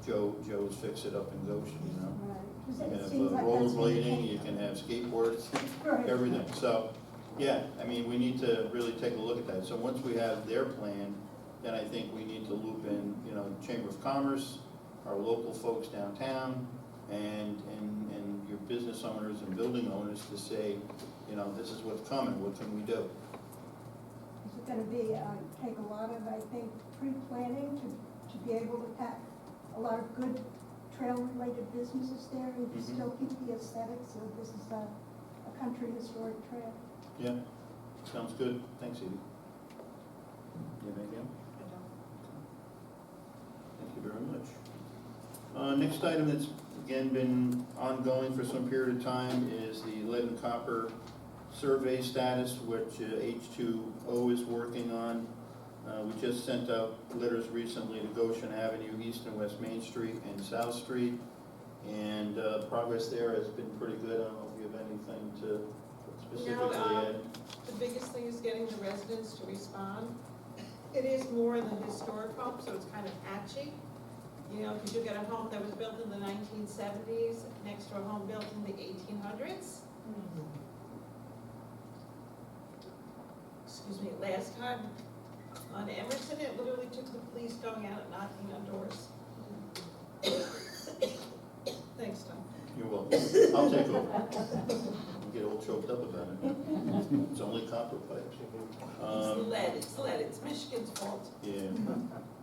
Joe's Fix It Up in Goshen, Right. 'Cause You it can have seems like that's what rollerblading, it you can have skateboards, Right. everything. So, yeah, we need to really take a look at that. So once we have their plan, then I think we need to loop in, Chamber of Commerce, our local folks downtown, and your business owners and building owners to say, this is what's coming, what can we do? Is it gonna be, take a lot of, I think, pre-planning to be able to pack a lot of good trail-related businesses there and Mhm. still keep the aesthetics of this is a country historic trail? Yeah, sounds good. Thanks, Edie. You have anything else? Thank you very much. Next item that's, again, been ongoing for some period of time is the lead and copper survey status, which H2O is working on. We just sent out letters recently to Goshen Avenue, East and West Main Street, and South Street. And progress there has been pretty good. I don't know if you have anything to specifically add. The biggest thing is getting the residents to respond. It is more in the historic home, so it's kind of patchy. You know, because you get a home that was built in the 1970s next to a home built in the 1800s. Excuse me, last time on Emerson, it literally took the police going out and knocking on doors. Thanks, Tom. You're welcome. I'll take over. I'll get all choked up about it. It's only copper pipes. It's lead, it's Michigan's fault. Yeah.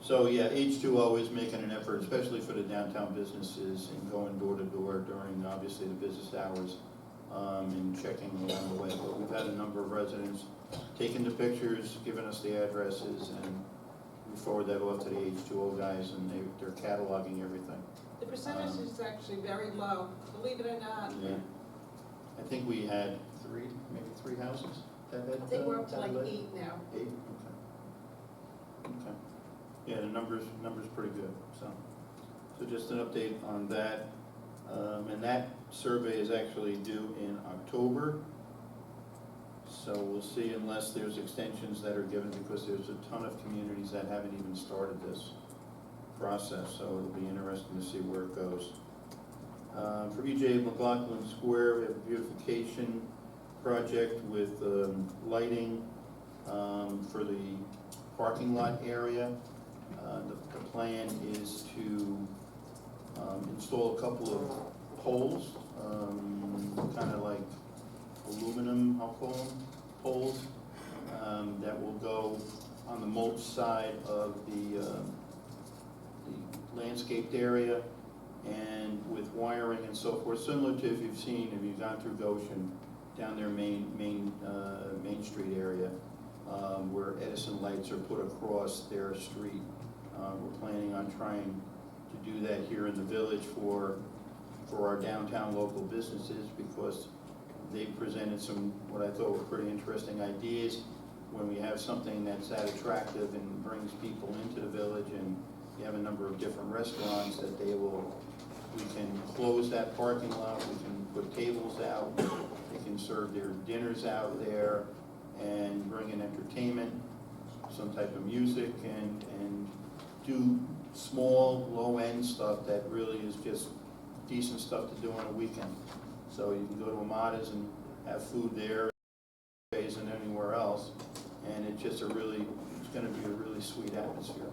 So, yeah, H2O is making an effort, especially for the downtown businesses, and going door to door during, obviously, the business hours, and checking along the way. But we've had a number of residents taking the pictures, giving us the addresses, and we forward that off to the H2O guys, and they're cataloging everything. The percentage is actually very low, believe it or not. Yeah. I think we had maybe three houses that had. I think we're up to like that led? 8 now. 8, okay. Yeah, the numbers pretty good, so just an update on that. And that survey is actually due in October. So we'll see, unless there's extensions that are given, because there's a ton of communities that haven't even started this process, so it'll be interesting to see where it goes. For EJ McLaughlin Square, we have a beautification project with lighting for the parking lot area. The plan is to install a couple of poles, kind of like aluminum, I'll call them, poles, that will go on the mulch side of the landscaped area, and with wiring and so forth, similar to if you've gone through Goshen, down their Main Street area, where Edison lights are put across their street. We're planning on trying to do that here in the village for our downtown local businesses, because they presented some, what I thought were pretty interesting ideas. When we have something that's that attractive and brings people into the village, and you have a number of different restaurants that we can close that parking lot, we can put tables out, they can serve their dinners out there, and bring in entertainment, some type of music, and do small, low-end stuff that really is just decent stuff to do on a weekend. So you can go to Amada's and have food there, and anywhere else, and it's going to be a really sweet atmosphere.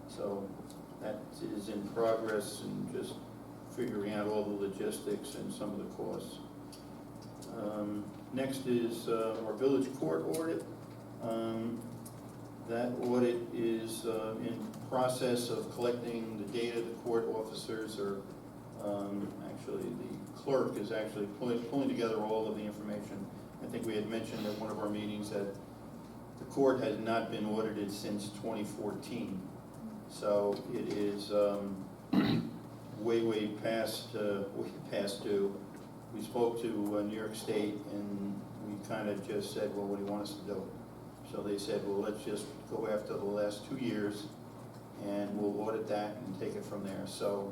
So that is in progress, and just figuring out all the logistics and some of the costs. Next is our village court audit. That audit is in process of collecting the data. The court officers are, actually the clerk is actually pulling together all of the information. I think we had mentioned at one of our meetings that the court has not been audited since 2014. So it is way past due. We spoke to New York State, and we kind of just said, well, what do you want us to do? So they said, well, let's just go after the last 2 years, and we'll audit that and take it from there. So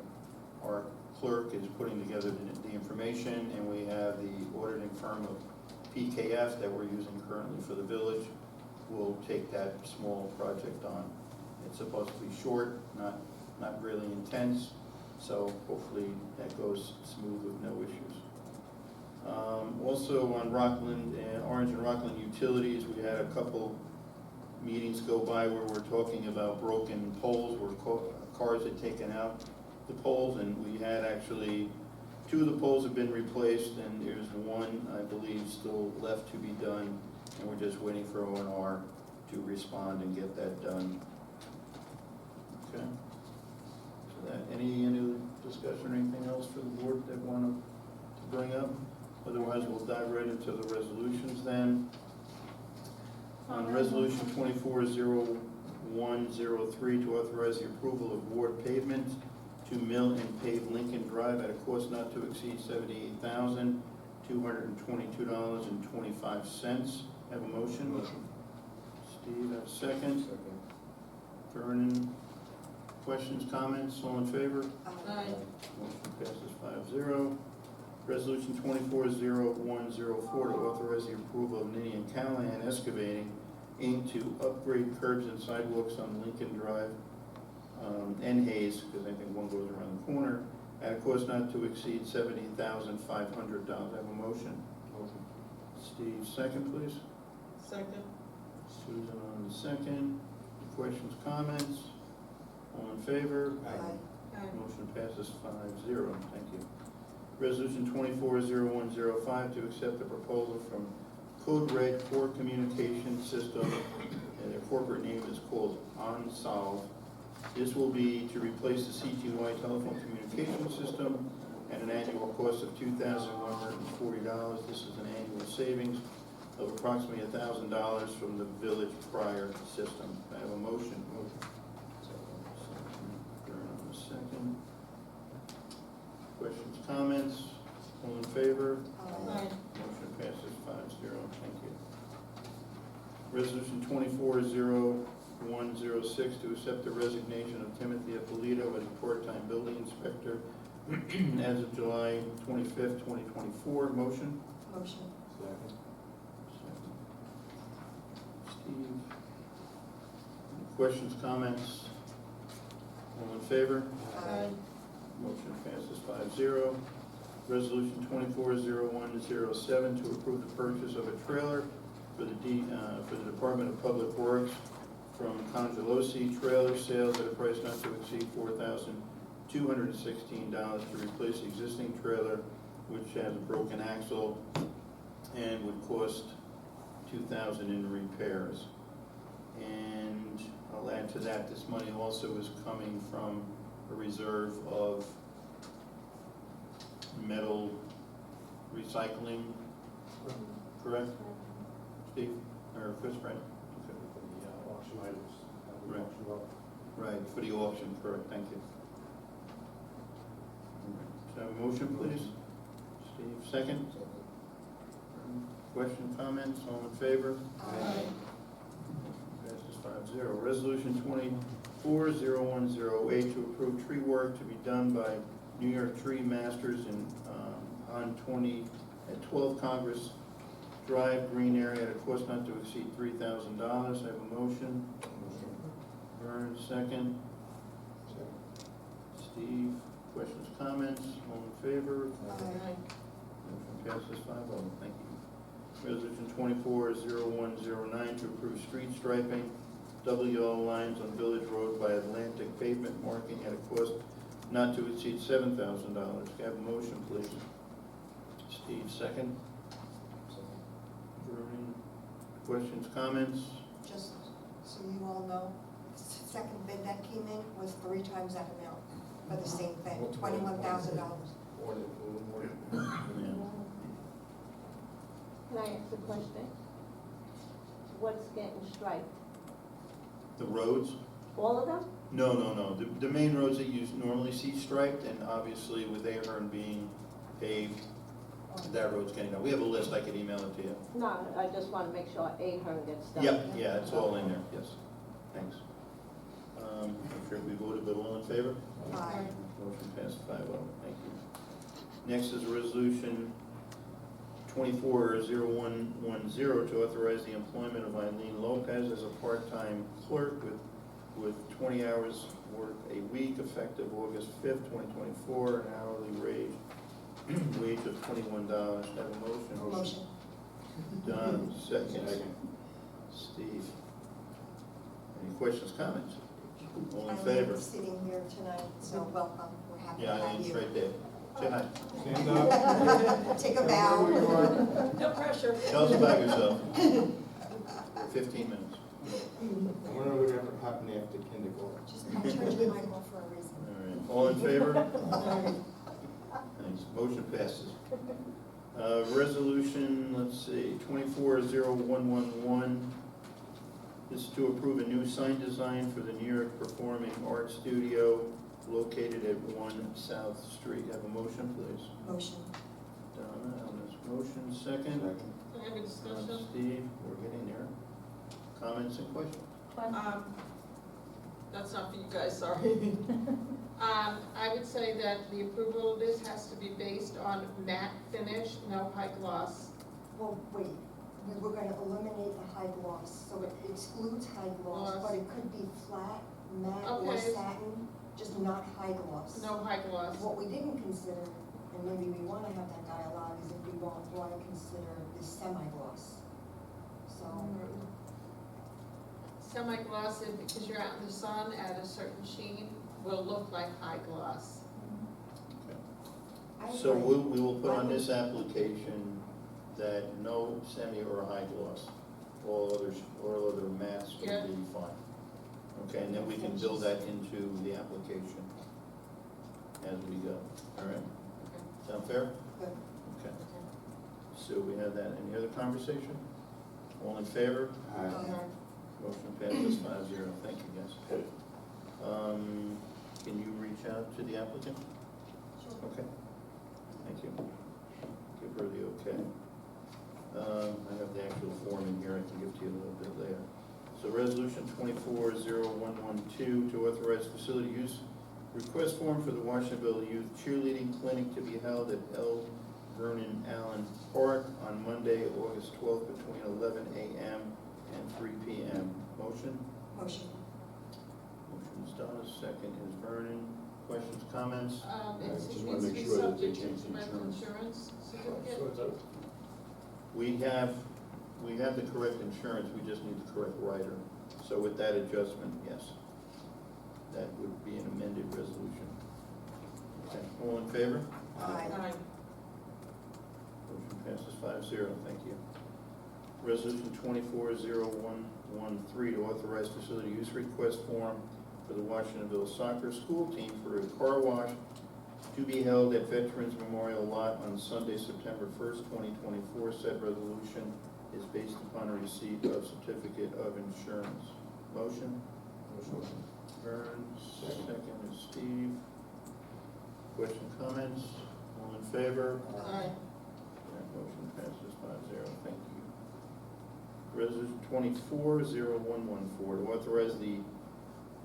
our clerk is putting together the information, and we have the auditing firm of PKF that we're using currently for the village. We'll take that small project on. It's supposed to be short, not really intense, so hopefully that goes smooth with no issues. Also on Rockland, Orange and Rockland Utilities, we had a couple meetings go by where we're talking about broken poles, where cars had taken out the poles, and we had actually 2 of the poles have been replaced, and there's 1, I believe, still left to be done, and we're just waiting for ONR to respond and get that done. Okay. So that, any discussion or anything else for the board that want to bring up? Otherwise, we'll dive right into the resolutions then. On resolution 240103, to authorize the approval of ward pavement to mill and pave Lincoln Drive at a cost not to exceed $78,222.25. Have a motion? Motion. Steve, have a second? Vernon, Questions, comments, all in favor? Aye. Motion passes 5-0. Resolution 240104 to authorize the approval of Ninny and Callahan Excavating, Inc. to upgrade curbs and sidewalks on Lincoln Drive and Hayes, because I think one goes around the corner, at a cost not to exceed $70,500. I have a motion. Motion. Steve, second, please. Second. Susan on the second. Questions, comments? All in favor? Aye. Motion passes 5-0. Thank you. Resolution 240105 to accept the proposal from Code Red Core Communication System, and their corporate name is called OnSolve. This will be to replace the CTY telephone communication system at an annual cost of $2,140. This is an annual savings of approximately $1,000 from the village prior system. I have a motion. Second. Questions, comments? All in favor? Aye. Motion passes 5-0. Thank you. Resolution 240106 to accept the resignation of Timothy Ippolito as a part-time building inspector as of July 25th, 2024. Motion? Motion. Second. Steve. Any questions, comments? All in favor? Aye. Motion passes 5-0. Resolution 240107 to approve the purchase of a trailer for the Department of Public Works from Congelosi Trailer Sales at a price not to exceed $4,216 to replace the existing trailer, which has a broken axle and would cost $2,000 in repairs. And I'll add to that, this money also is coming from a reserve of metal recycling, correct? Steve, or Chris, right? Okay. The auction items. Right. Auction off. Right, for the auction, correct, thank you. So have a motion, please? Steve, second? Question, comments, all in favor? Aye. Passes 5-0. Resolution 240108 to approve tree work to be done by New York Tree Masters at 12 Congress Drive, Green Area, at a cost not to exceed $3,000. I have a motion. Vern, second. Second. Steve, questions, comments, all in favor? Aye. Motion passes 5-0. Thank you. Resolution 240109 to approve street striping, double yellow lines on Village Road by Atlantic Pavement Marking at a cost not to exceed $7,000. Can I have a motion, please? Steve, second. Vernon, questions, comments? Just so you all know, the second bid that came in was 3 times that amount for the same thing, $21,000. More than, a little more than. Can I ask a question? What's getting striped? The roads? All of them? No. The main roads that you normally see striped, and obviously with Ahern being paved, that road's getting done. We have a list, I can email it to you. No, I just want to make sure Ahern gets done. Yeah, it's all in there, yes. Thanks. I'm sure we voted, but all in favor? Aye. Motion passed 5-0. Thank you. Next is a resolution 240110 to authorize the employment of Eileen Lopez as a part-time clerk with 20 hours work a week effective August 5th, 2024, an hourly wage of $21. Have a motion? Motion. Don, second. Second. Steve. Any questions, comments? All in Eileen favor? is sitting here tonight, so welcome. We're happy to Yeah, have Eileen's you. right there. Say hi. Stand up. Take a bow. No pressure. Tell us about yourself. 15 minutes. I wonder what ever happened after kindergarten. Just I turned your mic off for a reason. All right. All in favor? Thanks. Motion passes. Resolution, let's see, 240111. This is to approve a new sign design for the New York Performing Arts Studio located at 1 South Street. Have a motion, please? Motion. Donna, on this motion, second. Can I have a discussion? Steve, we're getting there. Comments and questions? Question? That's not for you guys, sorry. I would say that the approval of this has to be based on matte finish, no high gloss. Well, wait, we were gonna eliminate the high gloss, so it excludes high gloss, Gloss. but it could be flat, matte, or Okay. satin, just not high gloss. No high gloss. What we didn't consider, and maybe we wanna have that dialogue, is if we wanna consider the semi-gloss. So, Semi-gloss, because you're out in the sun at a certain sheen, will look like high gloss. I So agree. we will put on this application that no semi or high gloss, all other mats Yeah. will be fine. Okay, and then we can build that into the application as we go, all right? Sound fair? Good. Okay, so we have that, any other conversation? All in favor? Motion passes 5-0, thank you, guys. Can you reach out to the applicant? Sure. Okay, thank you. Give her the okay. I have the actual form in here, I can give to you a little bit later. So resolution 240112 to authorize facility use request form for the Washingtonville Youth Cheerleading Clinic to be held at L. Vernon Allen Park on Monday, August 12th, between 11 a.m. and 3 p.m. Motion? Motion. Motion is Donna, second is Vernon. Questions, comments? It just needs wanna to make be sure that they subject change to the rental insurance. certificate. We have the correct insurance, we just need the correct writer. So with that adjustment, yes, that would be an amended resolution. Okay, all in favor? Aye. Aye. Motion passes 5-0, thank you. Resolution 240113 to authorize facility use request form for the Washingtonville Soccer School Team for a car wash to be held at Veterans Memorial Lot on Sunday, September 1st, 2024. Said resolution is based upon a receipt of certificate of insurance. Motion? Motion. Vern, second is Steve. Question, comments? All in favor? Aye. That motion passes 5-0, thank you. Resolution 240114 to authorize the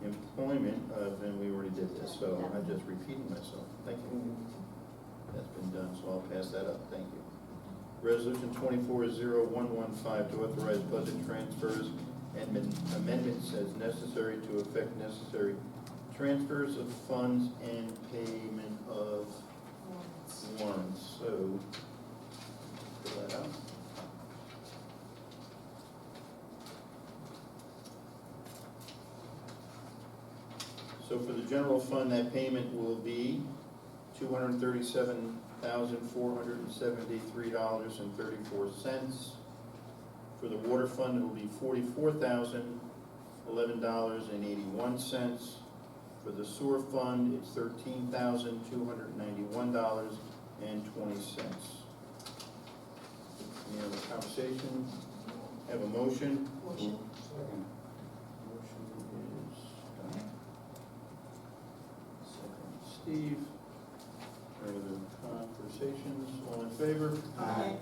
employment of, and we already did this, so I'm just repeating myself. Thank you. That's been done, so I'll pass that up, thank you. Resolution 240115 to authorize budget transfers and amendments as necessary to effect necessary transfers of funds and payment of warrants. So, fill that out. So for the general fund, that payment will be $237,473.34. For the water fund, it will be $44,011.81. For the sewer fund, it's $13,291.20. Any other conversation? Have a motion? Motion. Motion is second, Steve. Further conversations, all in favor? Aye.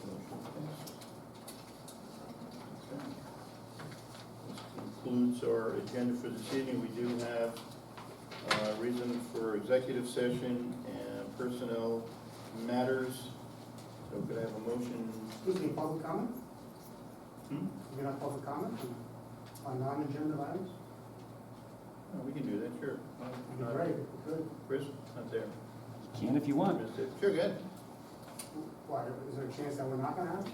Motion passes. Okay. This concludes our agenda for this evening. We do have reason for executive session and personnel matters. So could I have a motion? Excuse me, public comment? Hmm? You have public comment on non-agenda items? Oh, we can do that, sure. That'd be great, if we could. Chris, not there. Can if you want. Sure, go ahead. Why, is there a chance that we're not gonna have?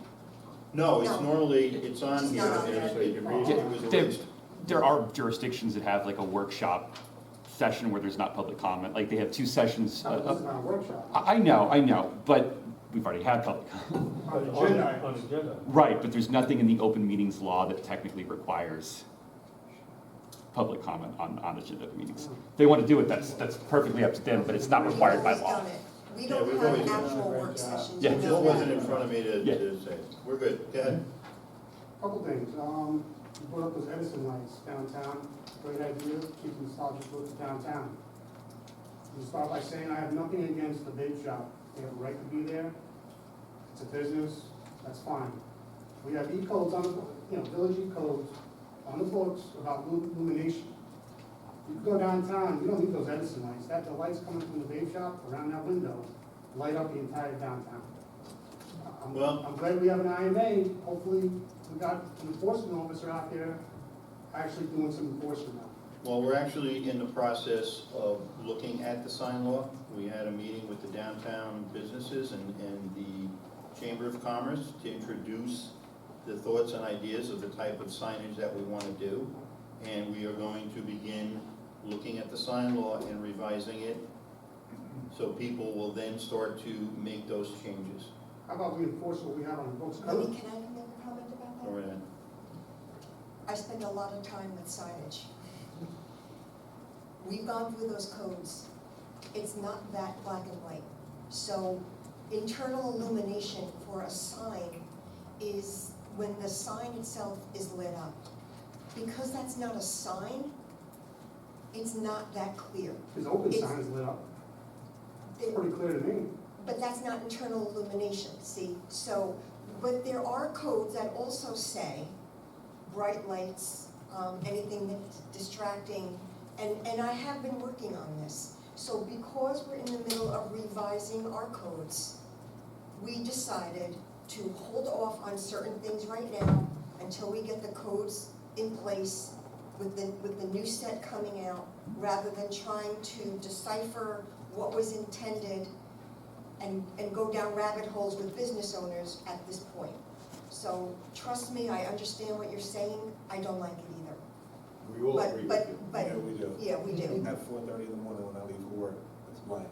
No, it's No. normally, it's on It's here, not on and there. you can read it, it was There- erased. There are jurisdictions that have like a workshop session where there's not public comment, like they have two sessions. No, this is not a workshop. I know, but we've already had public comment. On agenda items. On agenda. Right, but there's nothing in the open meetings law that technically requires public comment on agenda meetings. If they want to do it, that's perfectly up to them, but it's not required by We've law. always done it. We Yeah, don't we've have always done actual it. work sessions. Yeah. You It know just wasn't that. in front of me to say, we're good, go ahead. Couple things, you brought up those Edison lights downtown, great idea, keep nostalgic look to downtown. You start by saying, I have nothing against the vape shop, they have a right to be there, it's a business, that's fine. We have E-codes on, village E-codes on the books about illumination. You can go downtown, you don't need those Edison lights, the lights coming from the vape shop around that window light up the entire downtown. I'm glad we have an IMA, hopefully we got an enforcement officer out there actually doing some enforcement now. Well, we're actually in the process of looking at the sign law. We had a meeting with the downtown businesses and the Chamber of Commerce to introduce the thoughts and ideas of the type of signage that we want to do. And we are going to begin looking at the sign law and revising it, so people will then start to make those changes. How about we enforce what we have on the books? Maybe can I make a comment about that? Go right ahead. I spend a lot of time with signage. We've gone through those codes. It's not that black and white. So internal illumination for a sign is when the sign itself is lit up. Because that's not a sign, it's not that clear. His open sign is lit up. It's pretty clear to me. But that's not internal illumination, see? So, but there are codes that also say bright lights, anything that's distracting, and I have been working on this. So because we're in the middle of revising our codes, we decided to hold off on certain things right now until we get the codes in place with the new set coming out, rather than trying to decipher what was intended and go down rabbit holes with business owners at this point. So trust me, I understand what you're saying. I don't like it either. We all But- agree but- with you. but- Yeah, we do. Yeah, we do. At 4:30 in the morning when I leave for work, it's blank,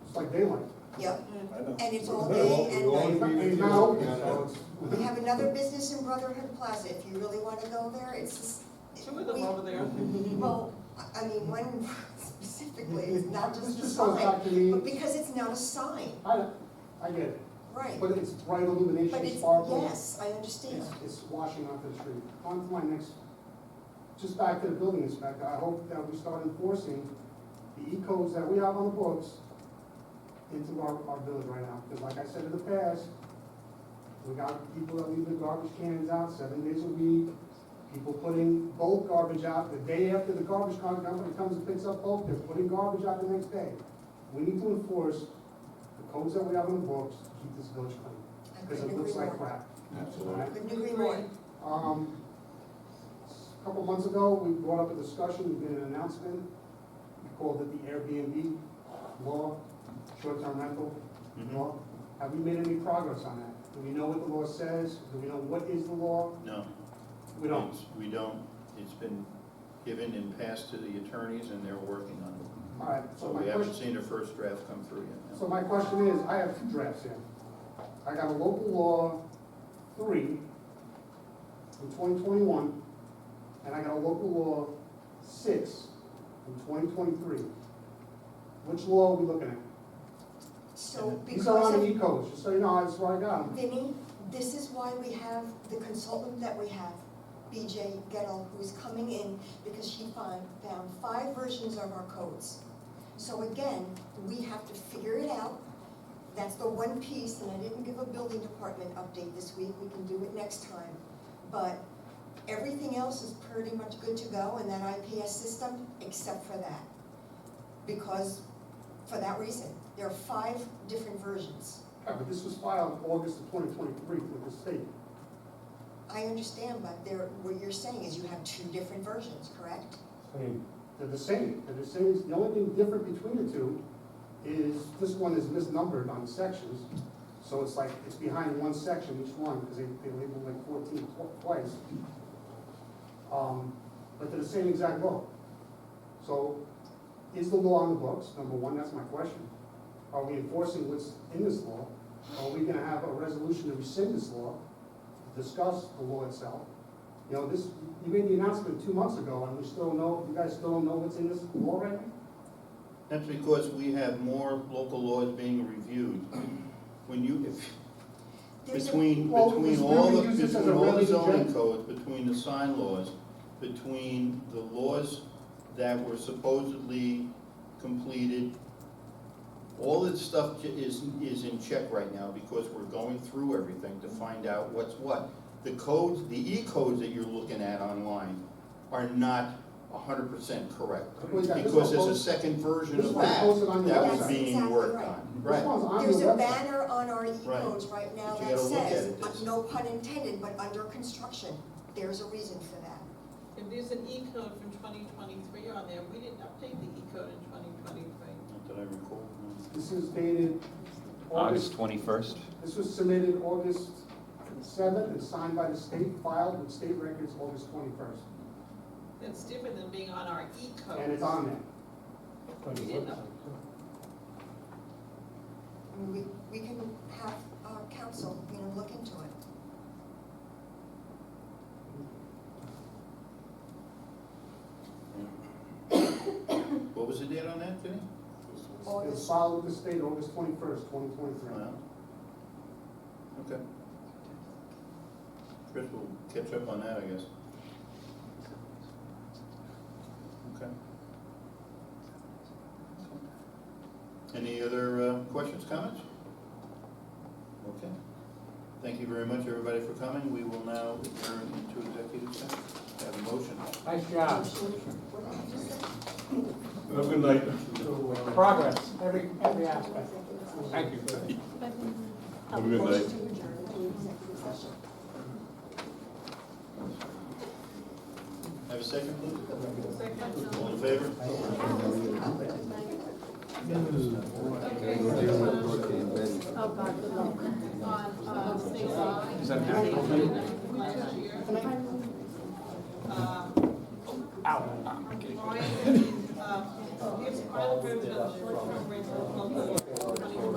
It's like daylight. Yep. I know. And it's all We day all- and we all night. agree with It's you. not open, Yeah, so it's. We have another business in Brotherhood Plaza. If you really want to go there, it's just. Two of them over there. Well, I mean, one specifically is not This just a just goes sign, back to me, but because it's not a sign, I get it, right? but it's bright But illumination, it's, sparkle. yes, I understand. It's washing onto the street. On to my next, just back to the building inspector, I hope that we start enforcing the E-codes that we have on the books into our village right now. Because like I said in the past, we got people that leave their garbage cans out 7 days a week, people putting bulk garbage out the day after the garbage company comes and picks up bulk, they're putting garbage out the next day. We need to enforce the codes that we have on the books to keep this village clean, I because couldn't it looks agree like more. crap. Absolutely. Couldn't agree more. A couple months ago, we brought up a discussion, we did an announcement, we called it the Airbnb law, short-term rental law. Have we made any progress on that? Do we know what the law says? Do we know what is the law? No. We don't. We don't. It's been given and passed to the attorneys and they're working on it. All right, So so my we haven't question, seen the first draft come through yet. so my question is, I have two drafts here. I got a local law 3 from 2021, and I got a local law 6 from 2023. Which law are we looking at? So These are on because the of, E-codes, just so you know, that's where I got them. Vinnie, this is why we have the consultant that we have, BJ Gettle, who's coming in because she found 5 versions of our codes. So again, we have to figure it out. That's the one piece, and I didn't give a building department update this week, we can do it next time. But everything else is pretty much good to go in that IPS system, except for that. Because, for that reason, there are 5 different versions. Yeah, but this was filed August of 2023 with the state. I understand, but what you're saying is you have 2 different versions, correct? I mean, they're the same. They're the same. The only thing different between the two is this one is misnumbered on sections. So it's like, it's behind one section, each one, because they labeled like 14 twice. But they're the same exact law. So is the law on the books? Number one, that's my question. Are we enforcing what's in this law? Are we gonna have a resolution to rescind this law, discuss the law itself? You know, this, you made the announcement 2 months ago, and we still know, you guys still don't know what's in this law right now? That's because we have more local laws being reviewed. When you, There's a- between Well, all it's the, really used as a between all the really zoning gen- codes, between the sign laws, between the laws that were supposedly completed, all this stuff is in check right now because we're going through everything to find out what's what. the codes, the E-codes that you're looking at online are not 100% correct. Well, yeah, this Because one there's a post- second version this of one that posted on your that website. was being That's worked exactly on. This Right. one's on There's your a website. banner on our e-codes right now But you that gotta look at says, it. It's- no pun intended, but under construction. There's a reason for that. If there's an E-code from 2023 on there, we didn't update the E-code in 2023. Not that I recall. no. This is dated August 21st. This was submitted August 7th and signed by the state, filed with state records August 21st. That's different than being on our E-code. And it's on there. We didn't know. I mean, we can have our council, look into it. What was the date on that, Vinnie? It was August, filed with the state August 21st, 2023. Well, okay. Chris will catch up on that, I guess. Okay. Any other questions, comments? Okay. Thank you very much, everybody, for coming. We will now adjourn into executive session. Have a motion. Nice job. Have a good night. Progress, every aspect. Thank you. have a good motion night. to adjourn to executive session. Have a second, please. Second. All in favor? Oh, God, good luck. On, state law. Is that an actual thing? Last year. Brian, here's part of the short-term rental,